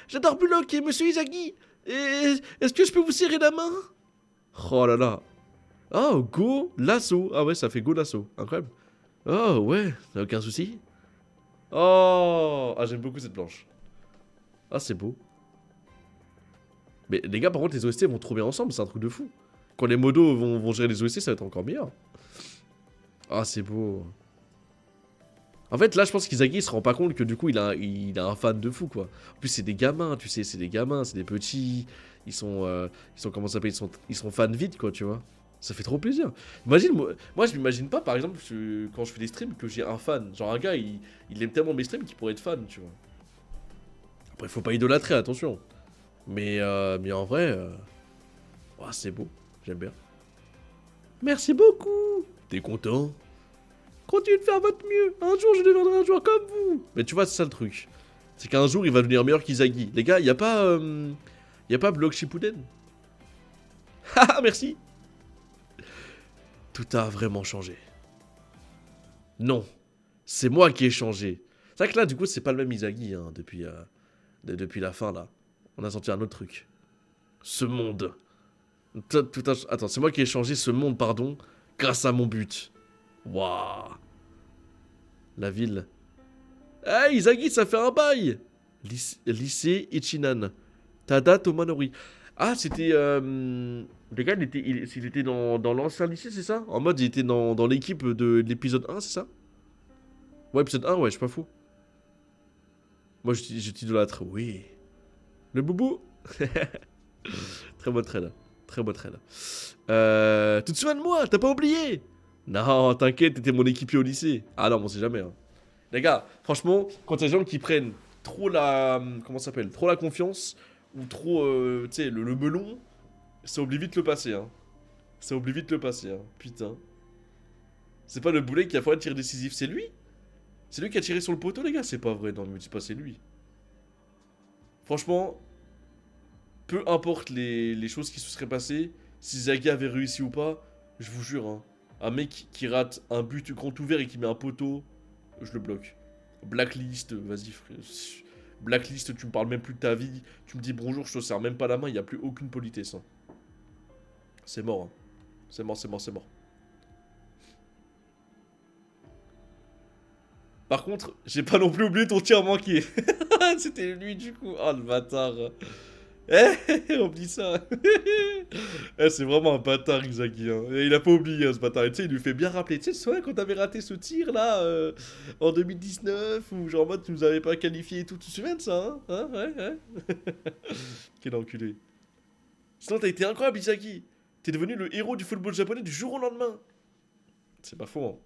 S1: J'adore Bullock et Monsieur Izagi. Est-ce que je peux vous serrer la main? Oh là là. Oh, go lasso. Ah ouais, ça fait go lasso. Incroyable. Oh ouais, aucun souci. Oh, ah j'aime beaucoup cette planche. Ah c'est beau. Mais les gars, par contre, les OST vont trop bien ensemble, c'est un truc de fou. Quand les modos vont gérer les OST, ça va être encore meilleur. Ah c'est beau. En fait, là, je pense qu'Izagi, il se rend pas compte que du coup, il a un fan de fou, quoi. En plus, c'est des gamins, tu sais, c'est des gamins, c'est des petits. Comment ça s'appelle, ils sont fans vite, quoi, tu vois. Ça fait trop plaisir. Imagine, moi je m'imagine pas, par exemple, quand je fais des streams, que j'ai un fan. Genre, un gars, il aime tellement mes streams qu'il pourrait être fan, tu vois. Après, faut pas idolâtrer, attention. Mais en vrai, ouah, c'est beau, j'aime bien. Merci beaucoup. T'es content? Continuez de faire votre mieux. Un jour, je deviendrai un joueur comme vous. Mais tu vois, c'est ça le truc. C'est qu'un jour, il va devenir meilleur qu'Izagi. Les gars, y a pas Block Shippuden. Haha, merci. Tout a vraiment changé. Non. C'est moi qui ai changé. C'est vrai que là, du coup, c'est pas le même Izagi, hein, depuis la fin, là. On a senti un autre truc. Ce monde. Attends, c'est moi qui ai changé ce monde, pardon, grâce à mon but. Waouh. La ville. Hey, Izagi, ça fait un bail. Lycée Ichinan. Tada Tomanori. Ah, c'était... Le gars, il était dans l'ancien lycée, c'est ça? En mode, il était dans l'équipe de l'épisode 1, c'est ça? Ouais, épisode 1, ouais, je suis pas fou. Moi, je t'idolâtre, oui. Le boubou. Très bonne trade. Très bonne trade. Tu te souviens de moi? T'as pas oublié? Non, t'inquiète, t'étais mon équipier au lycée. Ah non, on sait jamais. Hein. Les gars, franchement, quand il y a des gens qui prennent trop la... Comment ça s'appelle? Trop la confiance, ou trop, tu sais, le melon, ça oublie vite le passé, hein. Ça oublie vite le passé, hein. Putain. C'est pas le boulet qui a fait un tir décisif, c'est lui? C'est lui qui a tiré sur le poteau, les gars? C'est pas vrai, non, mais c'est pas, c'est lui. Franchement, peu importe les choses qui se seraient passées, si Zagi avait réussi ou pas, je vous jure, hein, un mec qui rate un but grand ouvert et qui met un poteau, je le bloque. Blacklist, vas-y frère. Blacklist, tu me parles même plus de ta vie, tu me dis bonjour, je te serre même pas la main, il n'y a plus aucune politesse. Hein. C'est mort, hein. C'est mort, c'est mort, c'est mort. Par contre, j'ai pas non plus oublié ton tir manqué. C'était lui du coup. Oh le bâtard. Eh, oublie ça. Eh, c'est vraiment un bâtard, Izagi. Hein. Et il a pas oublié hein, ce bâtard. Et tu sais, il lui fait bien rappeler. Tu sais, c'est vrai quand t'avais raté ce tir là en 2019 ou genre en mode tu nous avais pas qualifié et tout. Tu te souviens de ça hein, ouais, ouais. Quel enculé. Sinon, t'as été incroyable, Izagi. T'es devenu le héros du football japonais du jour au lendemain. C'est pas faux, hein.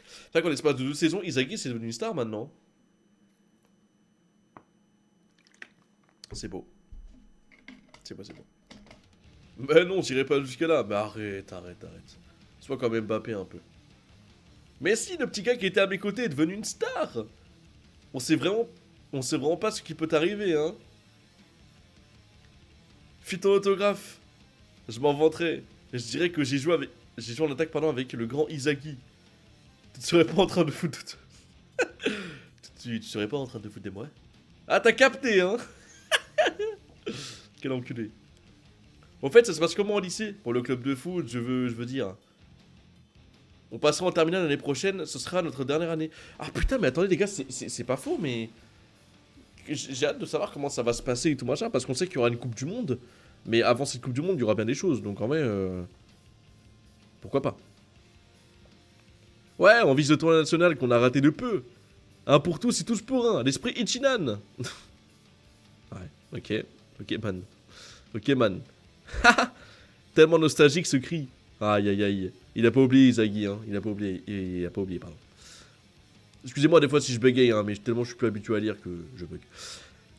S1: C'est vrai qu'en l'espace de 2 saisons, Izagi c'est devenu une star maintenant. C'est beau. C'est beau, c'est beau. Mais non, j'irai pas jusque là. Mais arrête. Sois quand même Mbappé un peu. Mais si, le petit gars qui était à mes côtés est devenu une star. On sait vraiment pas ce qui peut t'arriver, hein. Fis ton autographe. Je m'en vanterai. Je dirais que j'ai joué en attaque avec le grand Izagi. Tu ne serais pas en train de foutre... tu serais pas en train de foutre des moi. Ah, t'as capté, hein. Quel enculé. En fait, ça se passe comment au lycée? Pour le club de foot, je veux dire. On passera en terminale l'année prochaine, ce sera notre dernière année. Ah putain, mais attendez les gars, c'est pas faux, mais... J'ai hâte de savoir comment ça va se passer et tout machin, parce qu'on sait qu'il y aura une Coupe du Monde. Mais avant cette Coupe du Monde, il y aura bien des choses, donc en vrai... Pourquoi pas? Ouais, on vise le tournoi national qu'on a raté de peu. Un pour tous et tous pour un, l'esprit Ichinan. Ouais, ok man. Ok man. Tellement nostalgique ce cri. Aïe aïe aïe. Il a pas oublié Izagi, hein. Il a pas oublié, pardon. Excusez-moi des fois si je bégaye, hein, mais tellement je suis plus habitué à lire que je bug.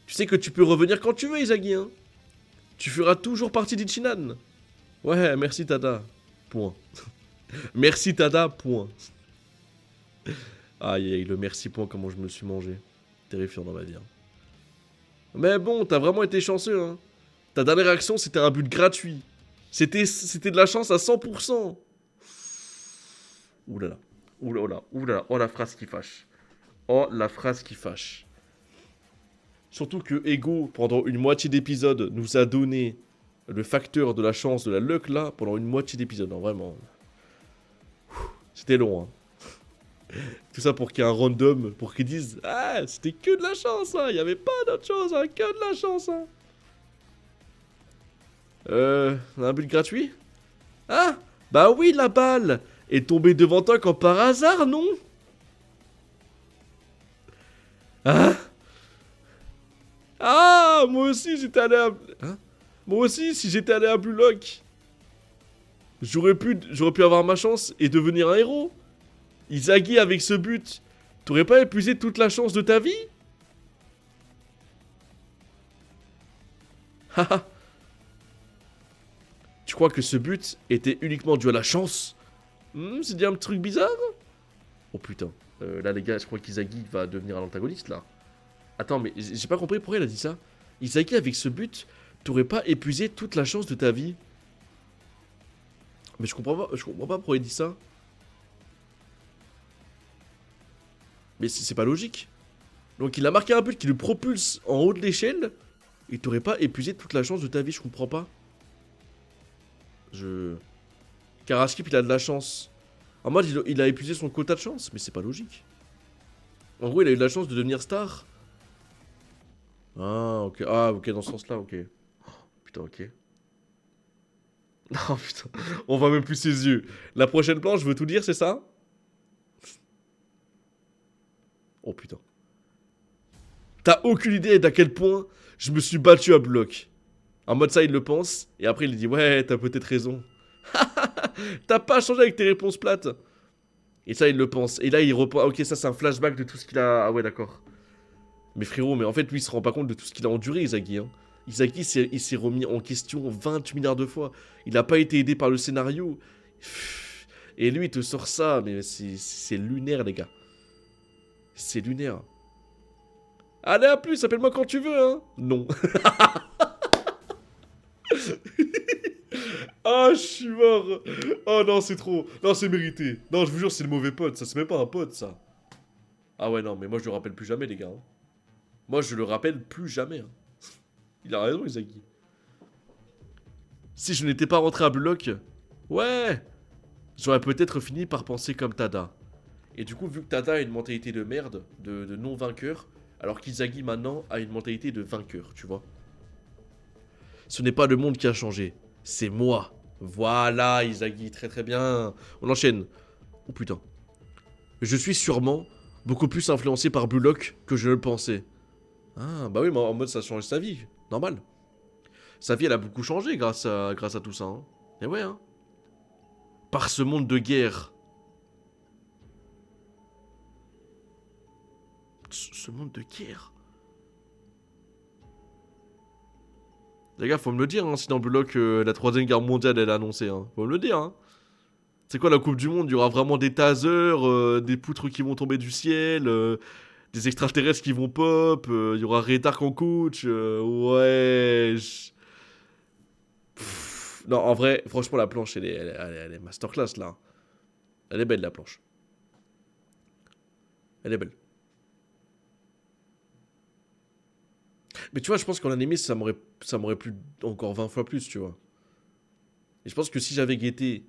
S1: Tu sais que tu peux revenir quand tu veux, Izagi, hein. Tu feras toujours partie d'Ichinan. Ouais, merci Tada. Point. Merci Tada, point. Aïe aïe, le merci point, comment je me suis mangé. Terrifiant dans ma vie. Hein. Mais bon, t'as vraiment été chanceux, hein. Ta dernière action, c'était un but gratuit. C'était de la chance à 100%. Oulala. Oulala. Oulala. Oh la phrase qui fâche. Oh la phrase qui fâche. Surtout que Ego, pendant une moitié d'épisode, nous a donné le facteur de la chance, de la luck là, pendant une moitié d'épisode, hein, vraiment. C'était long, hein. Tout ça pour qu'il y ait un random, pour qu'ils disent ah, c'était que de la chance, hein. Il n'y avait pas d'autre chose, hein, que de la chance, hein. On a un but gratuit? Ah, bah oui, la balle est tombée devant toi comme par hasard, non? Hein? Ah, moi aussi j'étais allé à... Hein? Moi aussi, si j'étais allé à Blue Lock, j'aurais pu avoir ma chance et devenir un héros. Izagi, avec ce but, t'aurais pas épuisé toute la chance de ta vie? Haha. Tu crois que ce but était uniquement dû à la chance? C'est dit un truc bizarre? Oh putain. Là les gars, je crois qu'Izagi va devenir un antagoniste là. Attends, mais j'ai pas compris pourquoi il a dit ça. Izagi, avec ce but, t'aurais pas épuisé toute la chance de ta vie. Mais je comprends pas pourquoi il dit ça. Mais c'est pas logique. Donc il a marqué un but qui le propulse en haut de l'échelle. Et t'aurais pas épuisé toute la chance de ta vie, je comprends pas. Karaskip, il a de la chance. En mode, il a épuisé son quota de chance, mais c'est pas logique. En gros, il a eu de la chance de devenir star. Ah, ok. Ah, ok, dans ce sens-là, ok. Oh, putain, ok. Non, putain. On voit même plus ses yeux. La prochaine planche, je veux tout dire, c'est ça? Oh, putain. T'as aucune idée d'à quel point je me suis battu à bloc. En mode ça, il le pense. Et après, il dit, ouais, t'as peut-être raison. T'as pas changé avec tes réponses plates. Et ça, il le pense. Et là, il reprend. Ok, ça, c'est un flashback de tout ce qu'il a. Ah ouais, d'accord. Mais frérot, mais en fait, lui, il se rend pas compte de tout ce qu'il a enduré, Izagi. Hein. Izagi, il s'est remis en question 20 milliards de fois. Il a pas été aidé par le scénario. Et lui, il te sort ça. Mais c'est lunaire, les gars. C'est lunaire. Allez, à plus, appelle-moi quand tu veux, hein. Non. Ah, je suis mort. Oh non, c'est trop. Non, c'est mérité. Non, je vous jure, c'est le mauvais pote. Ça, c'est même pas un pote, ça. Ah ouais, non, mais moi, je le rappelle plus jamais, les gars. Hein. Moi, je le rappelle plus jamais. Hein. Il a raison, Izagi. Si je n'étais pas rentré à Bloc, ouais, j'aurais peut-être fini par penser comme Tada. Et du coup, vu que Tada a une mentalité de merde, de non-vainqueur, alors qu'Izagi, maintenant, a une mentalité de vainqueur, tu vois. Ce n'est pas le monde qui a changé, c'est moi. Voilà, Izagi, très très bien. On enchaîne. Oh putain. Je suis sûrement beaucoup plus influencé par Blue Lock que je ne le pensais. Ah, bah oui, mais en mode ça change sa vie. Normal. Sa vie, elle a beaucoup changé grâce à tout ça. Hein. Et ouais, hein. Par ce monde de guerre. Ce monde de guerre. Les gars, faut me le dire, hein, si dans Blue Lock, la troisième guerre mondiale, elle est annoncée. Hein. Faut me le dire, hein. C'est quoi la Coupe du Monde? Il y aura vraiment des tasers, des poutres qui vont tomber du ciel, des extraterrestres qui vont pop, il y aura Redark en coach, ouais. Non, en vrai, franchement, la planche, elle est masterclass là. Elle est belle la planche. Elle est belle. Mais tu vois, je pense qu'en animé, ça m'aurait plu encore 20 fois plus, tu vois. Et je pense que si j'avais guetté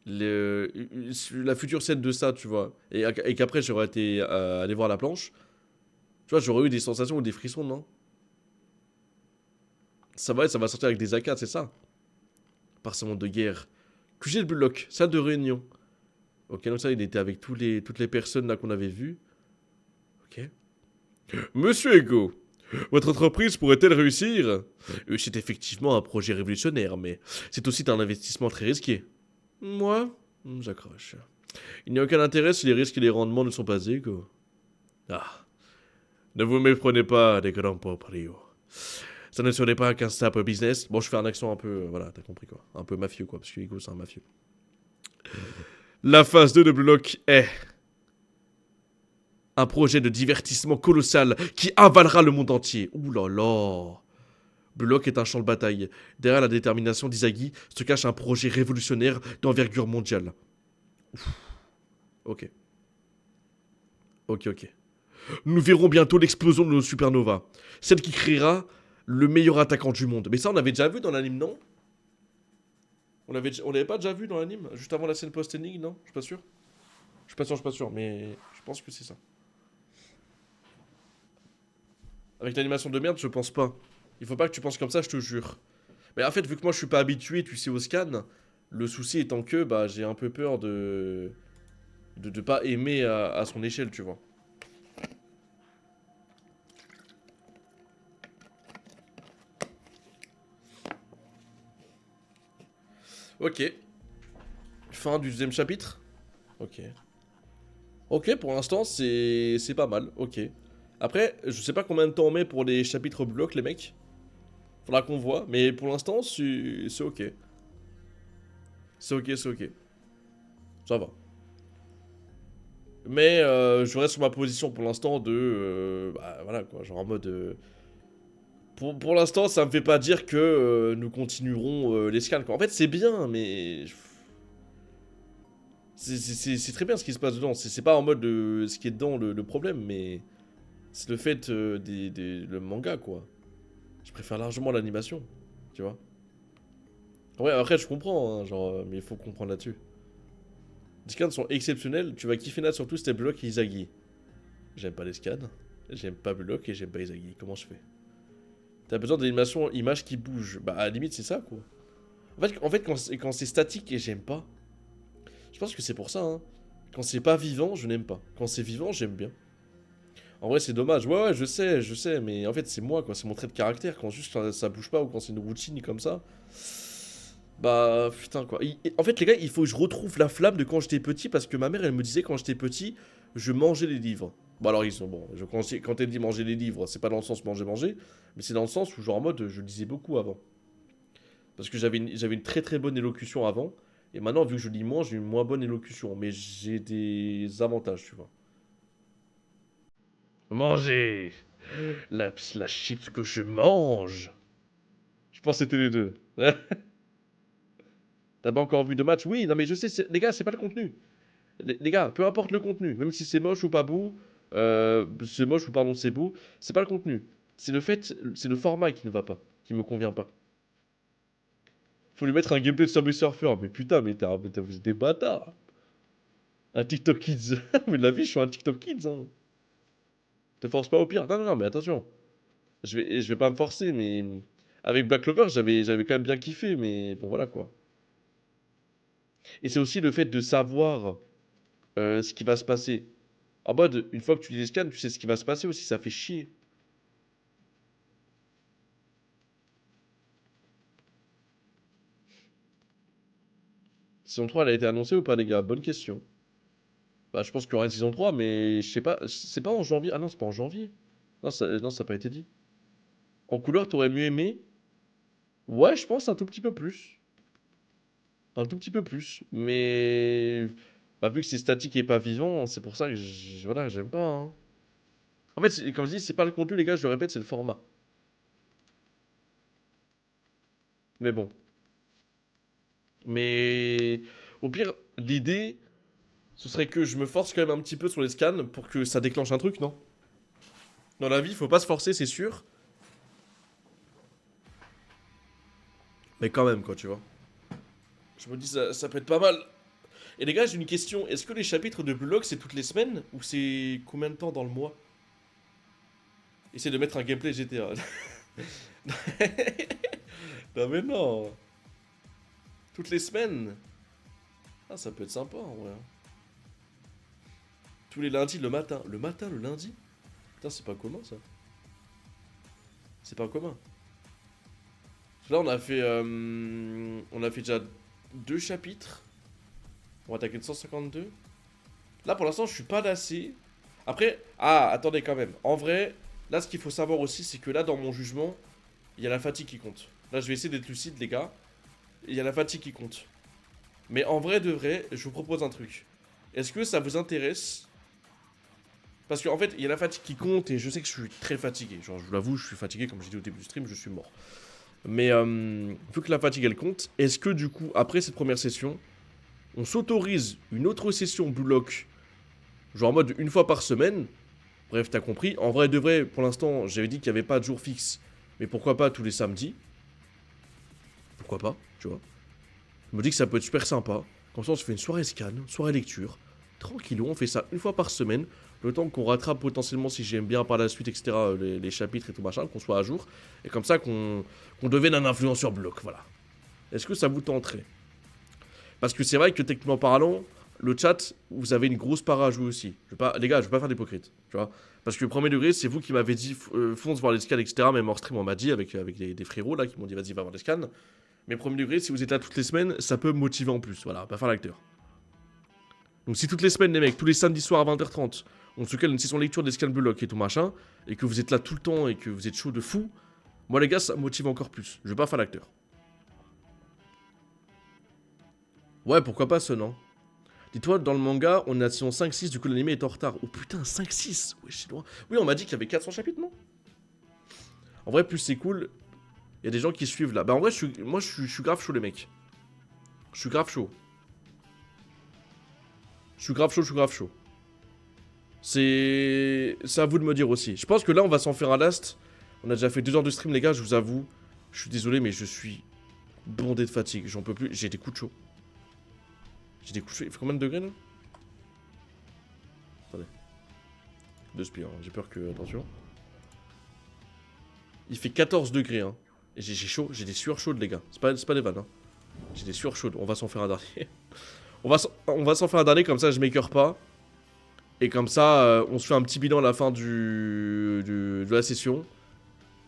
S1: la future scène de ça, tu vois, et qu'après j'aurais été aller voir la planche, tu vois, j'aurais eu des sensations ou des frissons, non? Ça va sortir avec des AK, c'est ça? Par ce monde de guerre. QG de bloc, salle de réunion. Ok, donc ça, il était avec toutes les personnes là qu'on avait vues. Ok. Monsieur Ego, votre entreprise pourrait-elle réussir? C'est effectivement un projet révolutionnaire, mais c'est aussi un investissement très risqué. Moi, j'accroche. Il n'y a aucun intérêt si les risques et les rendements ne sont pas égaux. Ah, ne vous méprenez pas des grands proprios. Ça ne serait pas qu'un simple business. Bon, je fais un accent un peu, voilà, t'as compris quoi. Un peu mafieux quoi, parce que Ego c'est un mafieux. La phase 2 de Block est un projet de divertissement colossal qui avalera le monde entier. Ouh là là. Block est un champ de bataille. Derrière la détermination d'Izagi se cache un projet révolutionnaire d'envergure mondiale. Ouf. Ok. Ok. Nous verrons bientôt l'explosion de nos supernovas. Celle qui créera le meilleur attaquant du monde. Mais ça, on avait déjà vu dans l'anime, non? On l'avait pas déjà vu dans l'anime? Juste avant la scène post-ending, non? Je suis pas sûr. Je suis pas sûr, mais je pense que c'est ça. Avec l'animation de merde, je pense pas. Il faut pas que tu penses comme ça, je te jure. Mais en fait, vu que moi je suis pas habitué, tu sais, au scan, le souci étant que bah j'ai un peu peur de pas aimer à son échelle, tu vois. Ok. Fin du deuxième chapitre. Ok. Ok, pour l'instant, c'est pas mal. Ok. Après, je sais pas combien de temps on met pour les chapitres blocs, les mecs. Faudra qu'on voit, mais pour l'instant, c'est ok. C'est ok, c'est ok. Ça va. Mais je reste sur ma position pour l'instant de... bah voilà quoi, genre en mode... pour l'instant, ça me fait pas dire que nous continuerons les scans quoi. En fait, c'est bien, mais... C'est très bien ce qui se passe dedans. C'est pas en mode ce qui est dedans le problème, mais... C'est le fait le manga quoi. Je préfère largement l'animation, tu vois. Ouais, après je comprends, hein, genre, mais il faut comprendre là-dessus. Les scans sont exceptionnels, tu vas kiffer là surtout c'était Block et Izagi. J'aime pas les scans, j'aime pas Block et j'aime pas Izagi, comment je fais? T'as besoin d'animation, images qui bougent, bah à la limite c'est ça quoi. En fait quand c'est statique et j'aime pas, je pense que c'est pour ça, hein. Quand c'est pas vivant, je n'aime pas. Quand c'est vivant, j'aime bien. En vrai, c'est dommage. Ouais, ouais, je sais, mais en fait, c'est moi, quoi. C'est mon trait de caractère. Quand juste ça bouge pas ou quand c'est une routine comme ça. Bah, putain, quoi. En fait, les gars, il faut que je retrouve la flamme de quand j'étais petit parce que ma mère, elle me disait quand j'étais petit, je mangeais les livres. Bon, alors, ils sont bon. Quand elle dit manger les livres, c'est pas dans le sens manger, mais c'est dans le sens où, genre, en mode, je lisais beaucoup avant. Parce que j'avais une très très bonne élocution avant. Et maintenant, vu que je lis moins, j'ai une moins bonne élocution. Mais j'ai des avantages, tu vois. Manger la chips que je mange. Je pense que c'était les deux. T'as pas encore vu de match? Oui, non mais je sais, les gars, c'est pas le contenu. Les gars, peu importe le contenu, même si c'est moche ou pas beau, c'est moche ou pardon, c'est beau, c'est pas le contenu. C'est le fait, c'est le format qui ne va pas, qui me convient pas. Faut lui mettre un gameplay de Subway Surfer, mais putain, vous êtes des bâtards. Un TikTok Kids. Mais de la vie, je suis un TikTok Kids, hein. Te force pas au pire. Non, non, non, mais attention. Je vais pas me forcer, mais avec Black Clover, j'avais quand même bien kiffé, mais bon, voilà quoi. Et c'est aussi le fait de savoir ce qui va se passer. En mode, une fois que tu les scannes, tu sais ce qui va se passer aussi, ça fait chier. Saison 3, elle a été annoncée ou pas, les gars? Bonne question. Bah, je pense qu'il y aura une saison 3, mais je sais pas, c'est pas en janvier. Ah non, c'est pas en janvier. Non, ça a pas été dit. En couleur, t'aurais mieux aimé? Ouais, je pense un tout petit peu plus. Un tout petit peu plus. Mais bah, vu que c'est statique et pas vivant, c'est pour ça que voilà, j'aime pas, hein. En fait, comme je dis, c'est pas le contenu, les gars, je le répète, c'est le format. Mais bon. Mais au pire, l'idée, ce serait que je me force quand même un petit peu sur les scans pour que ça déclenche un truc, non? Dans la vie, faut pas se forcer, c'est sûr. Mais quand même, quoi, tu vois. Je me dis, ça peut être pas mal. Et les gars, j'ai une question. Est-ce que les chapitres de Blue Lock, c'est toutes les semaines? Ou c'est combien de temps dans le mois? Essaye de mettre un gameplay GTA. Non mais non. Toutes les semaines. Ah, ça peut être sympa, en vrai. Tous les lundis, le matin. Le matin, le lundi? Putain, c'est pas commun, ça. C'est pas commun. Là, on a fait déjà 2 chapitres. On va attaquer de 152. Là, pour l'instant, je suis pas lassé. Après, ah, attendez quand même. En vrai, là, ce qu'il faut savoir aussi, c'est que là, dans mon jugement, il y a la fatigue qui compte. Là, je vais essayer d'être lucide, les gars. Il y a la fatigue qui compte. Mais en vrai de vrai, je vous propose un truc. Est-ce que ça vous intéresse? Parce qu'en fait, il y a la fatigue qui compte et je sais que je suis très fatigué. Genre, je vous l'avoue, je suis fatigué, comme j'ai dit au début du stream, je suis mort. Mais vu que la fatigue elle compte, est-ce que du coup, après cette première session, on s'autorise une autre session Blue Lock, genre en mode une fois par semaine? Bref, t'as compris. En vrai de vrai, pour l'instant, j'avais dit qu'il n'y avait pas de jour fixe. Mais pourquoi pas tous les samedis? Pourquoi pas, tu vois? Je me dis que ça peut être super sympa. Comme ça, on se fait une soirée scan, soirée lecture. Tranquillou, on fait ça une fois par semaine. Le temps qu'on rattrape potentiellement, si j'aime bien par la suite, etc., les chapitres et tout machin, qu'on soit à jour. Et comme ça, qu'on devienne un influenceur bloc, voilà. Est-ce que ça vous tenterait? Parce que c'est vrai que techniquement parlant, le chat, vous avez une grosse part à jouer aussi. Les gars, je vais pas faire d'hypocrite, tu vois. Parce que premier degré, c'est vous qui m'avez dit fonce voir les scans, etc. Même hors stream, on m'a dit avec des frérots là qui m'ont dit vas-y, va voir les scans. Mais premier degré, si vous êtes là toutes les semaines, ça peut me motiver en plus. Voilà, pas faire l'acteur. Donc si toutes les semaines, les mecs, tous les samedis soirs à 20h30, on se cale une session lecture des scans blocs et tout machin, et que vous êtes là tout le temps et que vous êtes chaud de fou, moi les gars, ça me motive encore plus. Je vais pas faire l'acteur. Ouais, pourquoi pas ce, non? Dis-toi, dans le manga, on est à saison 5-6, du coup l'anime est en retard. Oh putain, 5-6. Ouais, c'est loin. Oui, on m'a dit qu'il y avait 400 chapitres, non? En vrai, plus c'est cool, il y a des gens qui suivent là. Bah en vrai, moi je suis grave chaud les mecs. Je suis grave chaud. Je suis grave chaud. C'est à vous de me dire aussi. Je pense que là, on va s'en faire un last. On a déjà fait 2 heures de stream, les gars, je vous avoue. Je suis désolé, mais je suis bondé de fatigue. J'en peux plus. J'ai des coups de chaud. J'ai des coups de chaud. Il fait combien de degrés, là? Attendez. 2 spires, hein. J'ai peur que... Attention. Il fait 14 degrés, hein. Et j'ai chaud. J'ai des sueurs chaudes, les gars. C'est pas des vannes, hein. J'ai des sueurs chaudes. On va s'en faire un dernier. on va s'en faire un dernier, comme ça, je m'écœure pas. Et comme ça, on se fait un petit bilan à la fin de la session.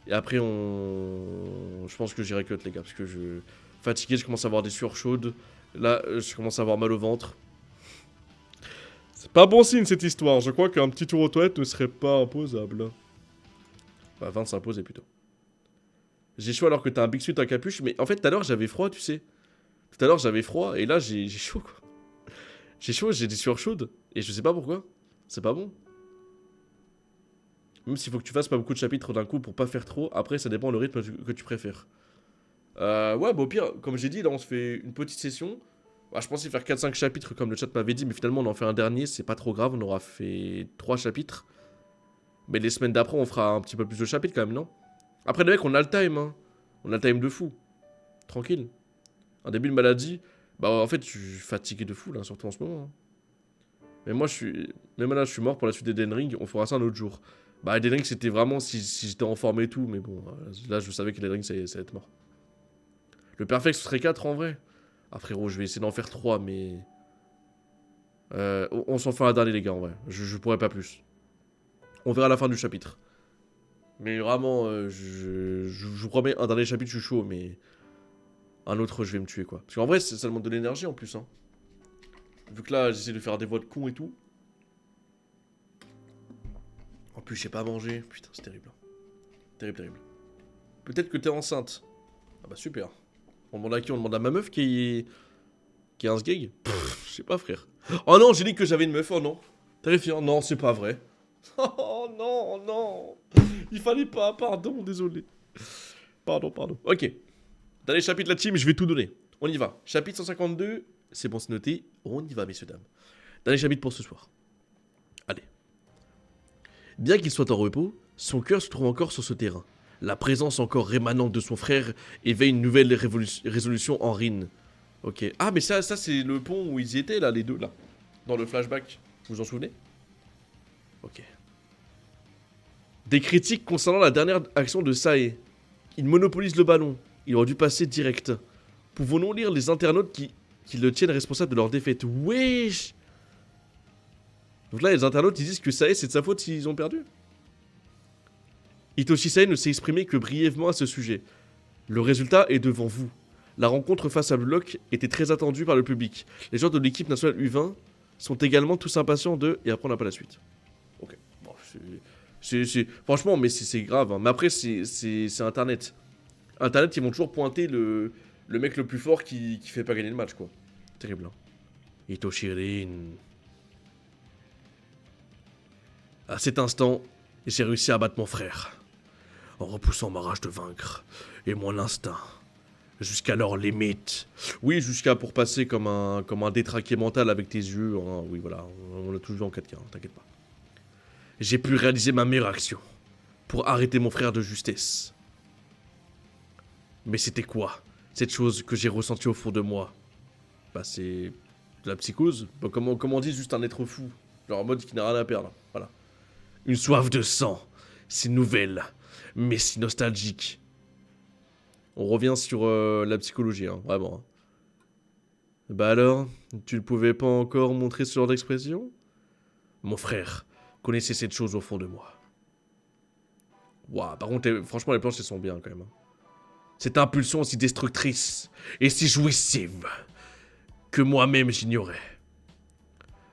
S1: Et après, je pense que j'irai cut, les gars. Parce que fatigué, je commence à avoir des sueurs chaudes. Là, je commence à avoir mal au ventre. C'est pas bon signe, cette histoire. Je crois qu'un petit tour aux toilettes ne serait pas imposable. Bah, 20 s'imposer, plutôt. J'ai chaud alors que t'as un big suit, un capuche. Mais en fait, tout à l'heure, j'avais froid, tu sais. Tout à l'heure, j'avais froid. Et là, j'ai chaud, quoi. J'ai chaud, j'ai des sueurs chaudes. Et je sais pas pourquoi. C'est pas bon. Même s'il faut que tu fasses pas beaucoup de chapitres d'un coup pour pas faire trop. Après, ça dépend le rythme que tu préfères. Ouais, bah au pire, comme j'ai dit, là on se fait une petite session. Bah, je pensais faire 4-5 chapitres comme le chat m'avait dit, mais finalement on en fait un dernier, c'est pas trop grave, on aura fait 3 chapitres. Mais les semaines d'après, on fera un petit peu plus de chapitres quand même, non? Après, les mecs, on a le time, hein. On a le time de fou. Tranquille. Un début de maladie, bah en fait, je suis fatigué de fou là, surtout en ce moment. Hein. Mais moi, même là, je suis mort pour la suite d'Elden Ring, on fera ça un autre jour. Bah, Elden Ring, c'était vraiment si j'étais en forme et tout, mais bon, là, je savais qu'Elden Ring, ça allait être mort. Le perfect, ce serait 4 en vrai. Ah, frérot, je vais essayer d'en faire 3, mais. On s'en fait un dernier, les gars, en vrai. Je pourrais pas plus. On verra à la fin du chapitre. Mais vraiment, je vous promets, un dernier chapitre, je suis chaud, mais. Un autre, je vais me tuer, quoi. Parce qu'en vrai, ça demande de l'énergie en plus, hein. Vu que là, j'essaie de faire des voix de con et tout. En plus, j'ai pas mangé. Putain, c'est terrible. Terrible, terrible. Peut-être que t'es enceinte. Ah bah super. On demande à qui? On demande à ma meuf qui est un sgeg? Je sais pas, frère. Oh non, j'ai dit que j'avais une meuf, oh non. Terrifiant, non, c'est pas vrai. Oh non, non. Il fallait pas, pardon, désolé. Pardon. Ok. Dans les chapitres de la team, je vais tout donner. On y va. Chapitre 152, c'est bon, c'est noté. On y va, messieurs, dames. Dernier chapitre pour ce soir. Allez. Bien qu'il soit en repos, son cœur se trouve encore sur ce terrain. La présence encore rémanente de son frère éveille une nouvelle résolution en Rin. Ok. Ah, mais ça c'est le pont où ils y étaient, là, les deux, là. Dans le flashback. Vous vous en souvenez? Ok. Des critiques concernant la dernière action de Sae. Il monopolise le ballon. Il aurait dû passer direct. Pouvons-nous lire les internautes qui le tiennent responsable de leur défaite? Wesh! Donc là, les internautes, ils disent que Sae, c'est de sa faute s'ils ont perdu. Hitoshi Sae ne s'est exprimé que brièvement à ce sujet. Le résultat est devant vous. La rencontre face à Blue Lock était très attendue par le public. Les joueurs de l'équipe nationale U20 sont également tous impatients de... Et après, on n'a pas la suite. Ok. Bon, franchement, mais c'est grave. Hein. Mais après, c'est Internet. Internet, ils vont toujours pointer le mec le plus fort qui fait pas gagner le match, quoi. Terrible, hein. Hitoshi Rin. À cet instant, j'ai réussi à battre mon frère. En repoussant ma rage de vaincre et mon instinct. Jusqu'à leur limite. Oui, jusqu'à pour passer comme un détraqué mental avec tes yeux. Hein. Oui, voilà, on l'a tous vu en 4K, hein, t'inquiète pas. J'ai pu réaliser ma meilleure action. Pour arrêter mon frère de justesse. Mais c'était quoi? Cette chose que j'ai ressentie au fond de moi? Bah c'est... de la psychose. Bah, comment on dit, juste un être fou. Genre en mode qui n'a rien à perdre. Voilà. Une soif de sang. C'est nouvelle. Mais si nostalgique. On revient sur la psychologie, hein, vraiment. Hein. Bah alors, tu ne pouvais pas encore montrer ce genre d'expression? Mon frère connaissait cette chose au fond de moi. Waouh, par contre, franchement, les planches, elles sont bien quand même. Hein. Cette impulsion si destructrice et si jouissive que moi-même j'ignorais.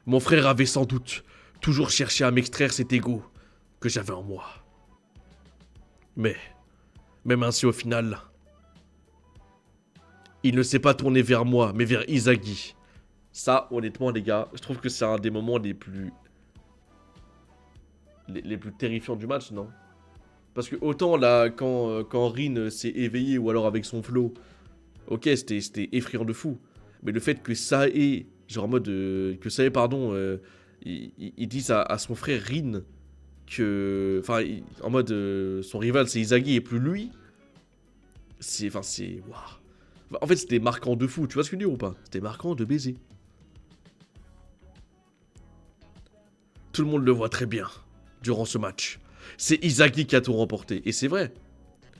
S1: Mon frère avait sans doute toujours cherché à m'extraire cet ego que j'avais en moi. Mais, même ainsi au final, il ne s'est pas tourné vers moi, mais vers Izagi. Ça, honnêtement, les gars, je trouve que c'est un des moments les plus... les plus terrifiants du match, non? Parce que autant là, quand Rin s'est éveillé, ou alors avec son flow, ok, c'était effrayant de fou. Mais le fait que Sae, genre en mode... que Sae, pardon, il dise à son frère Rin que... Enfin, en mode... son rival, c'est Izagi et plus lui. C'est... Enfin, c'est... Waouh. En fait, c'était marquant de fou, tu vois ce que je veux dire ou pas? C'était marquant de baiser. Tout le monde le voit très bien durant ce match. C'est Izagi qui a tout remporté, et c'est vrai.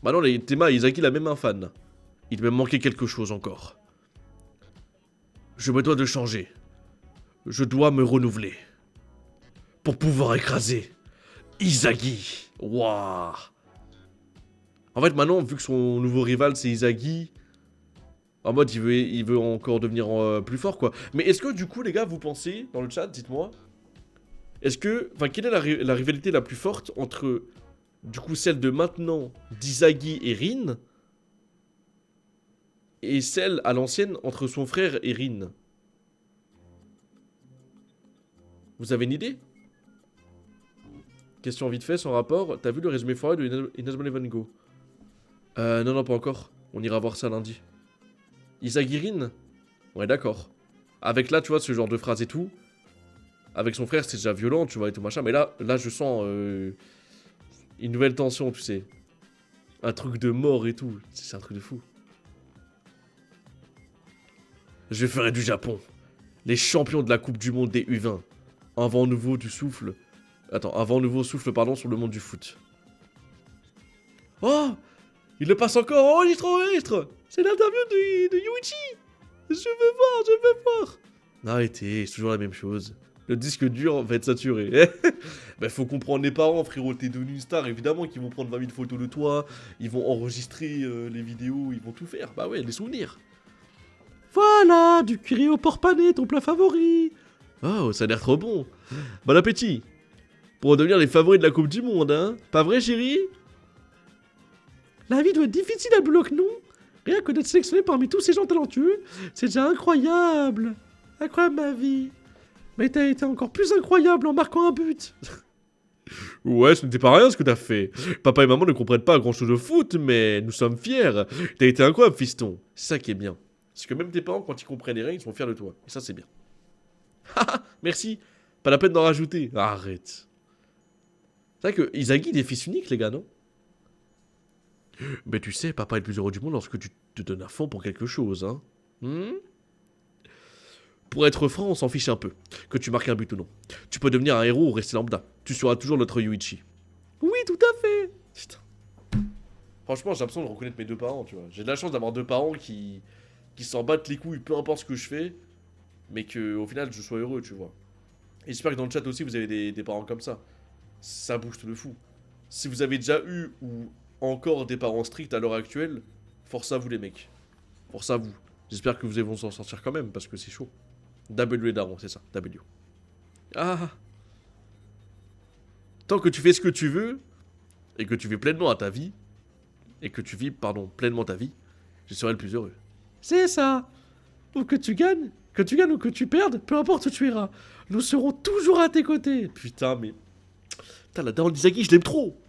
S1: Maintenant, les Tema, Izagi, il a même un fan. Il me manquait quelque chose encore. Je me dois de changer. Je dois me renouveler. Pour pouvoir écraser Izagi. Waouh. En fait, maintenant, vu que son nouveau rival, c'est Izagi... En mode, il veut encore devenir plus fort, quoi. Mais est-ce que, du coup, les gars, vous pensez, dans le chat, dites-moi... Est-ce que... Enfin, quelle est la rivalité la plus forte entre... Du coup, celle de maintenant d'Izagi et Rin... Et celle à l'ancienne entre son frère et Rin? Vous avez une idée? Question vite fait, sans rapport. T'as vu le résumé foiré de Inazuma Eleven Go? Non, pas encore. On ira voir ça lundi. Izagi Rin? Ouais, d'accord. Avec là, tu vois, ce genre de phrase et tout... Avec son frère, c'est déjà violent, tu vois, et tout machin. Mais là je sens une nouvelle tension, tu sais. Un truc de mort et tout. C'est un truc de fou. Je ferai du Japon les champions de la Coupe du Monde des U20. Un vent nouveau du souffle. Attends, un vent nouveau souffle, pardon, sur le monde du foot. Oh! Il le passe encore, enregistre! C'est l'interview de Yuichi! Je veux voir! Arrêtez, c'est toujours la même chose. Le disque dur va être saturé. Bah faut comprendre les parents, frérot, t'es devenu une star, évidemment qu'ils vont prendre 20 000 photos de toi, ils vont enregistrer les vidéos, ils vont tout faire. Bah ouais, les souvenirs. Voilà, du curry au porc pané, ton plat favori. Oh, ça a l'air trop bon. Bon appétit. Pour devenir les favoris de la Coupe du Monde, hein. Pas vrai, chérie? La vie doit être difficile à bloc, non? Rien que d'être sélectionné parmi tous ces gens talentueux, c'est déjà incroyable. Incroyable ma vie. Mais t'as été encore plus incroyable en marquant un but. Ouais, ce n'était pas rien ce que t'as fait. Papa et maman ne comprennent pas grand chose au foot, mais nous sommes fiers. T'as été incroyable, fiston. C'est ça qui est bien. Parce que même tes parents, quand ils comprennent les règles, ils sont fiers de toi. Et ça, c'est bien. Haha, merci. Pas la peine d'en rajouter. Arrête. C'est vrai que Izagi, il est fils unique, les gars, non? Mais tu sais, papa est le plus heureux du monde lorsque tu te donnes à fond pour quelque chose, hein. Pour être franc, on s'en fiche un peu. Que tu marques un but ou non. Tu peux devenir un héros ou rester lambda. Tu seras toujours notre Yuichi. Oui, tout à fait. Putain. Franchement, j'ai l'impression de reconnaître mes deux parents, tu vois. J'ai de la chance d'avoir deux parents qui s'en battent les couilles, peu importe ce que je fais, mais que au final, je sois heureux, tu vois. Et j'espère que dans le chat aussi, vous avez des parents comme ça. Ça booste de fou. Si vous avez déjà eu ou encore des parents stricts à l'heure actuelle, force à vous les mecs. Force à vous. J'espère que vous allez vous en sortir quand même, parce que c'est chaud. W et Daron, c'est ça, W. Ah. Tant que tu fais ce que tu veux, et que tu vis pleinement à ta vie, et que tu vis, pardon, pleinement ta vie, je serai le plus heureux. C'est ça. Ou que tu gagnes ou que tu perdes, peu importe où tu iras. Nous serons toujours à tes côtés. Putain, mais... Putain, la daronne d'Izagi, je l'aime trop.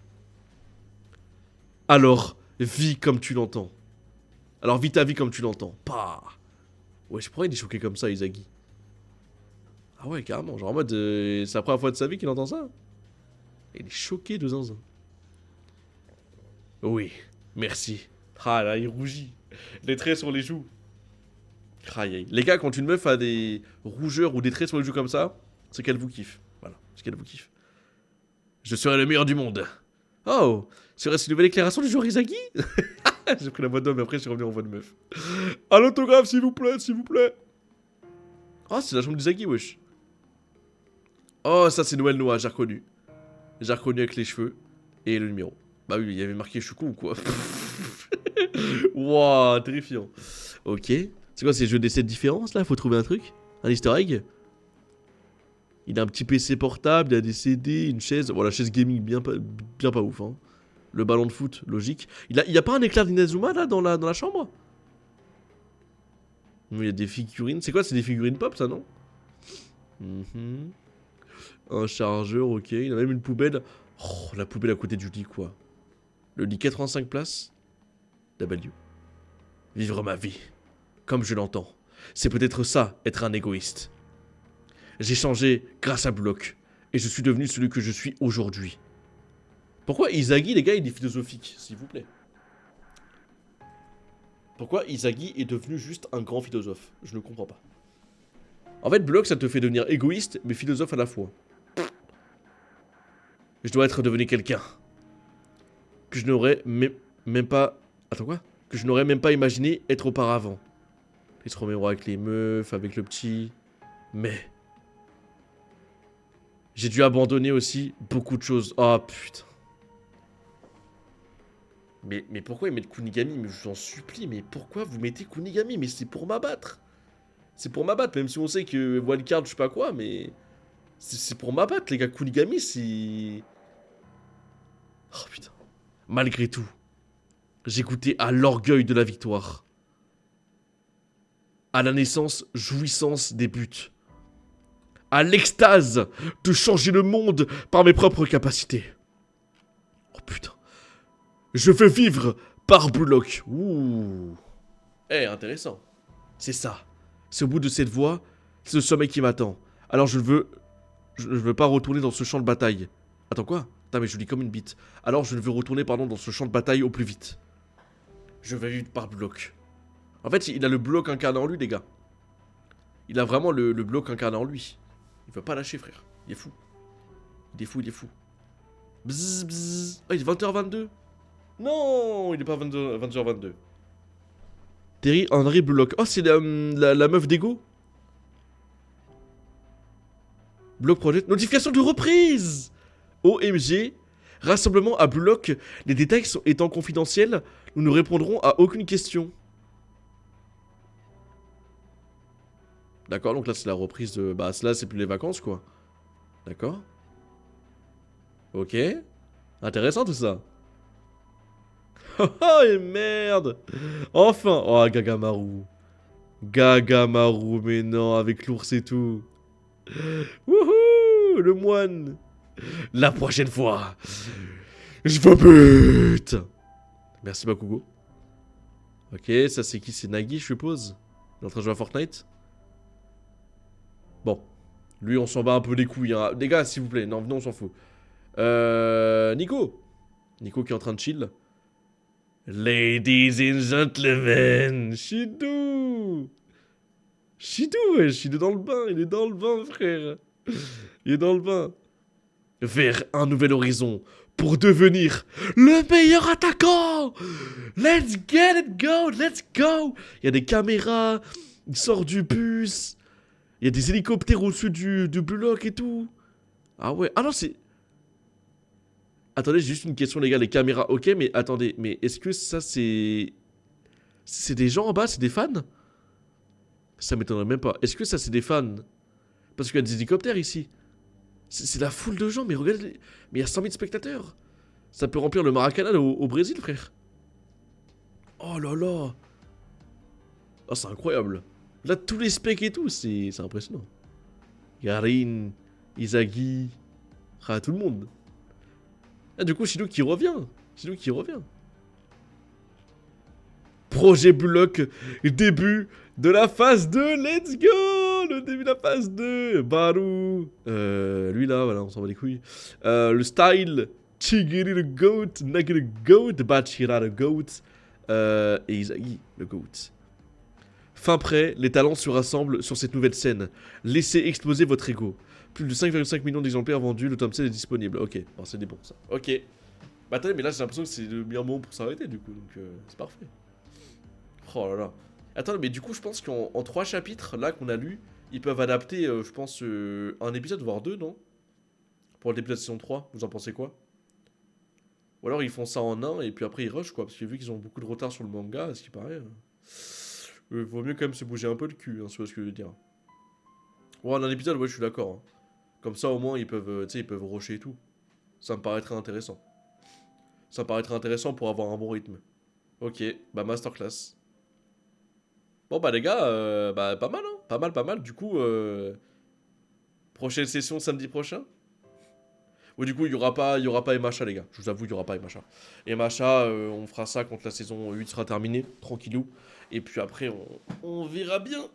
S1: Alors, vis comme tu l'entends. Alors, vis ta vie comme tu l'entends. Pas. Ouais, je pourrais il est choqué comme ça, Izagi. Ah ouais, carrément. Genre en mode, c'est la première fois de sa vie qu'il entend ça. Il est choqué de zinzin. Oui, merci. Ah là, il rougit. Les traits sur les joues. Aïe aïe. Les gars, quand une meuf a des rougeurs ou des traits sur les joues comme ça, c'est qu'elle vous kiffe. Voilà, c'est qu'elle vous kiffe. Je serai le meilleur du monde. Oh, serait-ce une nouvelle éclairation du joueur Izagi? J'ai pris la voix d'homme et après je suis revenu en voix de meuf. Un autographe s'il vous plaît, s'il vous plaît. Oh, c'est la chambre d'Izagi, wesh. Oh, ça c'est Noël Noah, j'ai reconnu. J'ai reconnu avec les cheveux et le numéro. Bah oui, il y avait marqué choucou ou quoi. Wouah, terrifiant. Ok. C'est quoi ces jeux d'essais de différence là? Faut trouver un truc? Un easter egg? Il a un petit PC portable, il a des CD, une chaise. Bon, la chaise gaming bien pas ouf, hein. Le ballon de foot, logique. Il y a pas un éclair d'Inazuma là dans la chambre? Il y a des figurines. C'est quoi? C'est des figurines pop ça, non? Un chargeur, ok. Il a même une poubelle. Oh, la poubelle à côté du lit, quoi. Le lit 85 places. W. Vivre ma vie. Comme je l'entends. C'est peut-être ça, être un égoïste. J'ai changé grâce à Block. Et je suis devenu celui que je suis aujourd'hui. Pourquoi Izagi, les gars, il est philosophique, s'il vous plaît? Pourquoi Izagi est devenu juste un grand philosophe? Je ne comprends pas. En fait, Block, ça te fait devenir égoïste, mais philosophe à la fois. Je dois être devenu quelqu'un que je n'aurais même pas... Attends, quoi? Que je n'aurais même pas imaginé être auparavant. Il se remémore avec les meufs, avec le petit... Mais... J'ai dû abandonner aussi beaucoup de choses. Oh, putain. Mais pourquoi ils mettent Kunigami? Mais je vous en supplie, mais pourquoi vous mettez Kunigami? Mais c'est pour m'abattre. C'est pour m'abattre, même si on sait que Wildcard, je sais pas quoi, mais... C'est pour m'abattre, les gars. Kunigami, c'est... Oh, putain. Malgré tout, j'ai goûté à l'orgueil de la victoire. À la naissance, jouissance des buts. À l'extase de changer le monde par mes propres capacités. Oh putain. Je veux vivre par Block. Ouh. Eh, intéressant. C'est ça. C'est au bout de cette voie, c'est le sommet qui m'attend. Alors je veux pas retourner dans ce champ de bataille. Attends, quoi? Putain, mais je lis comme une bite. Alors je veux retourner, pardon, dans ce champ de bataille au plus vite. Je vais vivre par Block. En fait, il a le Block incarné en lui, les gars. Il a vraiment le Block incarné en lui. Il veut pas lâcher, frère. Il est fou. Il est fou, il est fou. Bzzz, bzzz. Oh, il est 20h22. Non, il est pas 20h22. Terry Henry Block. Oh, c'est la meuf d'Ego. Block Project. Notification de reprise. OMG. Rassemblement à Block. Les détails étant confidentiels, nous ne répondrons à aucune question. D'accord, donc là c'est la reprise de... Bah là c'est plus les vacances quoi. D'accord. Ok. Intéressant tout ça. Oh et merde. Enfin. Oh Gagamaru. Gagamaru, mais non, avec l'ours et tout. Wouhou. Le moine. La prochaine fois. Je vous bute. Merci Bakugo. Ok, ça c'est qui? C'est Nagi je suppose. Il est en train de jouer à Fortnite. Bon. Lui, on s'en bat un peu les couilles. Hein. Les gars, s'il vous plaît. Non, on s'en fout. Nico. Nico qui est en train de chill. Ladies and gentlemen. Shidou. Shidou, wesh. Il est dans le bain. Il est dans le bain, frère. Il est dans le bain. Vers un nouvel horizon. Pour devenir le meilleur attaquant. Let's get it go. Let's go. Il y a des caméras. Il sort du bus. Il y a des hélicoptères au-dessus du bloc et tout. Ah ouais. Ah non, c'est... Attendez, j'ai juste une question, les gars. Les caméras, ok, mais attendez. Mais est-ce que ça, c'est... C'est des gens en bas? C'est des fans? Ça m'étonnerait même pas. Est-ce que ça, c'est des fans? Parce qu'il y a des hélicoptères ici. C'est la foule de gens, mais regardez... Mais il y a 100 000 spectateurs. Ça peut remplir le Maracanã au Brésil, frère. Oh là là. Oh, c'est incroyable. Là, tous les specs et tout, c'est impressionnant. Garin, Izagi, tout le monde. Ah, du coup, Shidou qui revient. Shidou qui revient. Projet Block, début de la phase 2, let's go. Le début de la phase 2, Baru. Lui là, voilà, on s'en bat les couilles. Le style, Chigiri the Goat, Nagi the Goat, Bachira the Goat. et Izagi, le GOAT. Fin prêt, les talents se rassemblent sur cette nouvelle scène. Laissez exploser votre ego. Plus de 5,5 millions d'exemplaires vendus, le tome 7 est disponible. Ok, bon, c'est des bons ça. Ok. Bah attendez, mais là j'ai l'impression que c'est le meilleur moment pour s'arrêter du coup, donc c'est parfait. Oh là là. Attends, mais du coup je pense qu'en 3 chapitres, là qu'on a lu, ils peuvent adapter, je pense, un épisode, voire 2, non? Pour le début de la saison 3, vous en pensez quoi? Ou alors ils font ça en un et puis après ils rushent quoi, parce que vu qu'ils ont beaucoup de retard sur le manga, à ce qui paraît, vaut mieux quand même se bouger un peu le cul, hein, si tu vois ce que je veux dire. Ouais, en un épisode, ouais, je suis d'accord. Hein. Comme ça au moins ils peuvent, tu sais, ils peuvent rusher et tout. Ça me paraîtrait intéressant. Ça me paraîtrait intéressant pour avoir un bon rythme. Ok, bah masterclass. Bon bah les gars, bah pas mal, hein. Pas mal, pas mal. Du coup, prochaine session samedi prochain. Ou du coup, il y aura pas MHA, les gars. Je vous avoue, il y aura pas MHA. MHA, on fera ça quand la saison 8 sera terminée, tranquillou. Et puis après, on verra bien.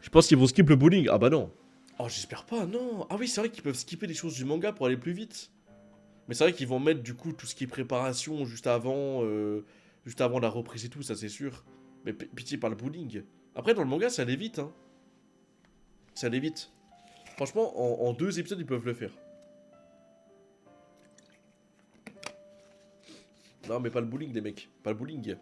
S1: Je pense qu'ils vont skip le bowling. Ah bah non. Oh, j'espère pas, non. Ah oui, c'est vrai qu'ils peuvent skipper les choses du manga pour aller plus vite. Mais c'est vrai qu'ils vont mettre du coup tout ce qui est préparation juste avant la reprise et tout, ça c'est sûr. Mais pitié par le bowling. Après, dans le manga, ça allait vite, hein. Ça allait vite. Franchement, en 2 épisodes, ils peuvent le faire. Non, mais pas le bowling, les mecs. Pas le bowling.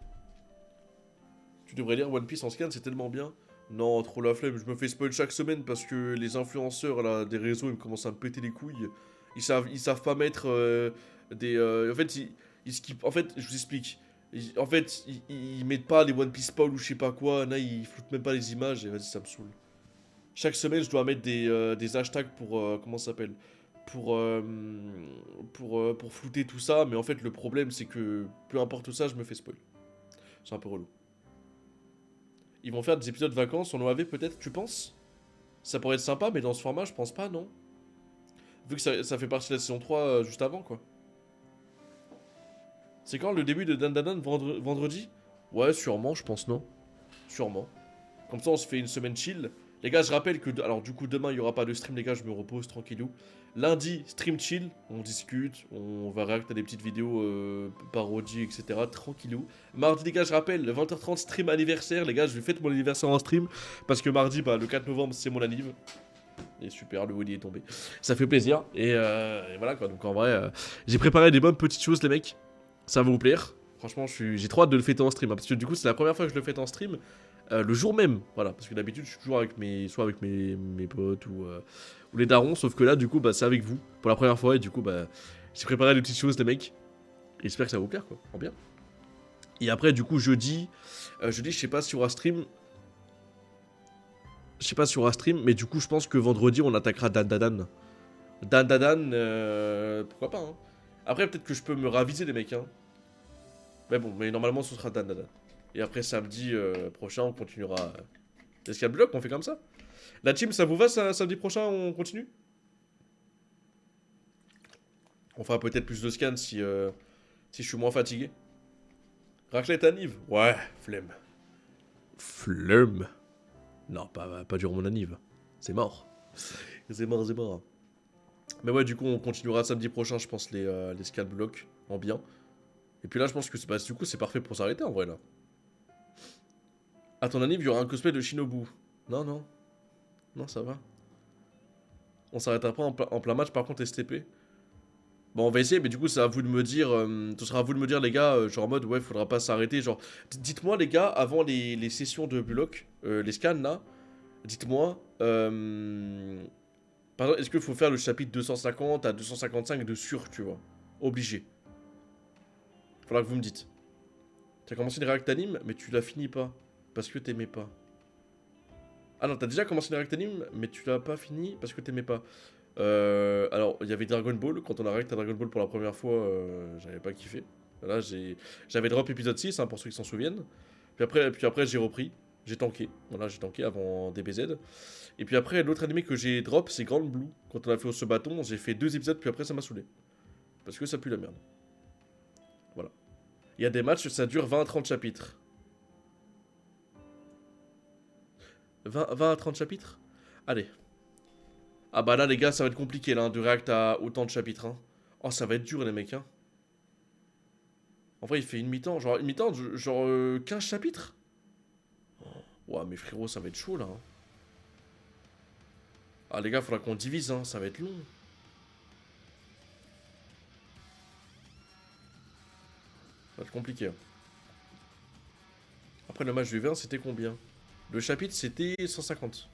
S1: Tu devrais lire One Piece en scan, c'est tellement bien. Non, trop la flemme. Je me fais spoil chaque semaine parce que les influenceurs là, des réseaux, ils commencent à me péter les couilles. Ils savent pas mettre des. En fait, ils skippent. En fait, je vous explique. En fait, ils mettent pas les One Piece spoil ou je sais pas quoi. Là, ils floutent même pas les images et vas-y, ça me saoule. Chaque semaine, je dois mettre des hashtags pour. Comment ça s'appelle pour, pour flouter tout ça. Mais en fait, le problème, c'est que peu importe ça, je me fais spoil. C'est un peu relou. Ils vont faire des épisodes vacances en OAV peut-être, tu penses? Ça pourrait être sympa, mais dans ce format, je pense pas, non? Vu que ça fait partie de la saison 3 juste avant, quoi. C'est quand le début de Dan Dan Dan, vendredi? Ouais, sûrement, je pense, non? Sûrement. Comme ça, on se fait une semaine chill. Les gars, je rappelle que. Alors, du coup, demain, il n'y aura pas de stream, les gars, je me repose tranquillou. Lundi, stream chill, on discute, on va réacter à des petites vidéos parodies, etc. Tranquillou. Mardi, les gars, je rappelle, 20h30, stream anniversaire. Les gars, je vais fêter mon anniversaire en stream. Parce que mardi, bah, le 4 novembre, c'est mon anniv. Et super, le Woody est tombé. Ça fait plaisir. Et voilà, quoi. Donc, en vrai, j'ai préparé des bonnes petites choses, les mecs. Ça va vous plaire. Franchement, j'ai trop hâte de le fêter en stream. Hein, parce que du coup, c'est la première fois que je le fête en stream. Le jour même, voilà, parce que d'habitude je suis toujours avec soit avec mes potes ou les darons, sauf que là du coup bah, c'est avec vous pour la première fois et du coup bah j'ai préparé des petites choses les mecs, et j'espère que ça va vous plaire quoi, en bien. Et après du coup jeudi je sais pas si on aura stream, mais du coup je pense que vendredi on attaquera Dan Dadan. Dan Dadan, pourquoi pas hein. Après peut-être que je peux me raviser les mecs hein. Mais bon, mais normalement ce sera Dan Dadan. Et après samedi prochain on continuera. Est-ce qu'il y a le bloc, on fait comme ça? La team, ça vous va samedi prochain, on continue? On fera peut-être plus de scans si je suis moins fatigué. Raclette à Nive? Ouais, flemme. Flemme? Non, pas durant mon anniv. C'est mort. C'est mort, c'est mort. Mais ouais, du coup, on continuera samedi prochain, je pense, les scans blocs en bien. Et puis là, je pense que du coup, c'est parfait pour s'arrêter en vrai là. À ton anniv, il y aura un cosplay de Shinobu. Non, non. Non, ça va. On s'arrêtera pas en plein match, par contre, STP. Bon, on va essayer, mais du coup, c'est à vous de me dire. Ce sera à vous de me dire, les gars, genre en mode, ouais, faudra pas s'arrêter. Genre, dites-moi, les gars, avant les sessions de bloc, les scans là, dites-moi. Par exemple, est-ce qu'il faut faire le chapitre 250 à 255 de sûr, tu vois? Obligé. Faudra que vous me dites. T'as commencé une React Anime, mais tu l'as fini pas. Parce que t'aimais pas. Ah non, t'as déjà commencé une React Anime, mais tu l'as pas fini parce que t'aimais pas. Alors, il y avait Dragon Ball. Quand on a réacté à Dragon Ball pour la première fois, j'avais pas kiffé. Là, j'avais drop épisode 6, hein, pour ceux qui s'en souviennent. Puis après j'ai repris. J'ai tanké. Voilà, j'ai tanké avant DBZ. Et puis après, l'autre animé que j'ai drop, c'est Grand Blue. Quand on a fait ce bâton, j'ai fait 2 épisodes, puis après, ça m'a saoulé. Parce que ça pue la merde. Voilà. Il y a des matchs, ça dure 20 à 30 chapitres. 20 à 30 chapitres? Allez. Ah bah là, les gars, ça va être compliqué, là, de réact à autant de chapitres, hein. Oh, ça va être dur, les mecs, hein. En vrai, il fait une mi-temps. Genre, une mi-temps, genre 15 chapitres. Ouah, mais frérot, ça va être chaud là. Hein. Ah, les gars, faudra qu'on divise, hein. Ça va être long. Ça va être compliqué. Hein. Après, le match du 20, c'était combien? Le chapitre, c'était 150.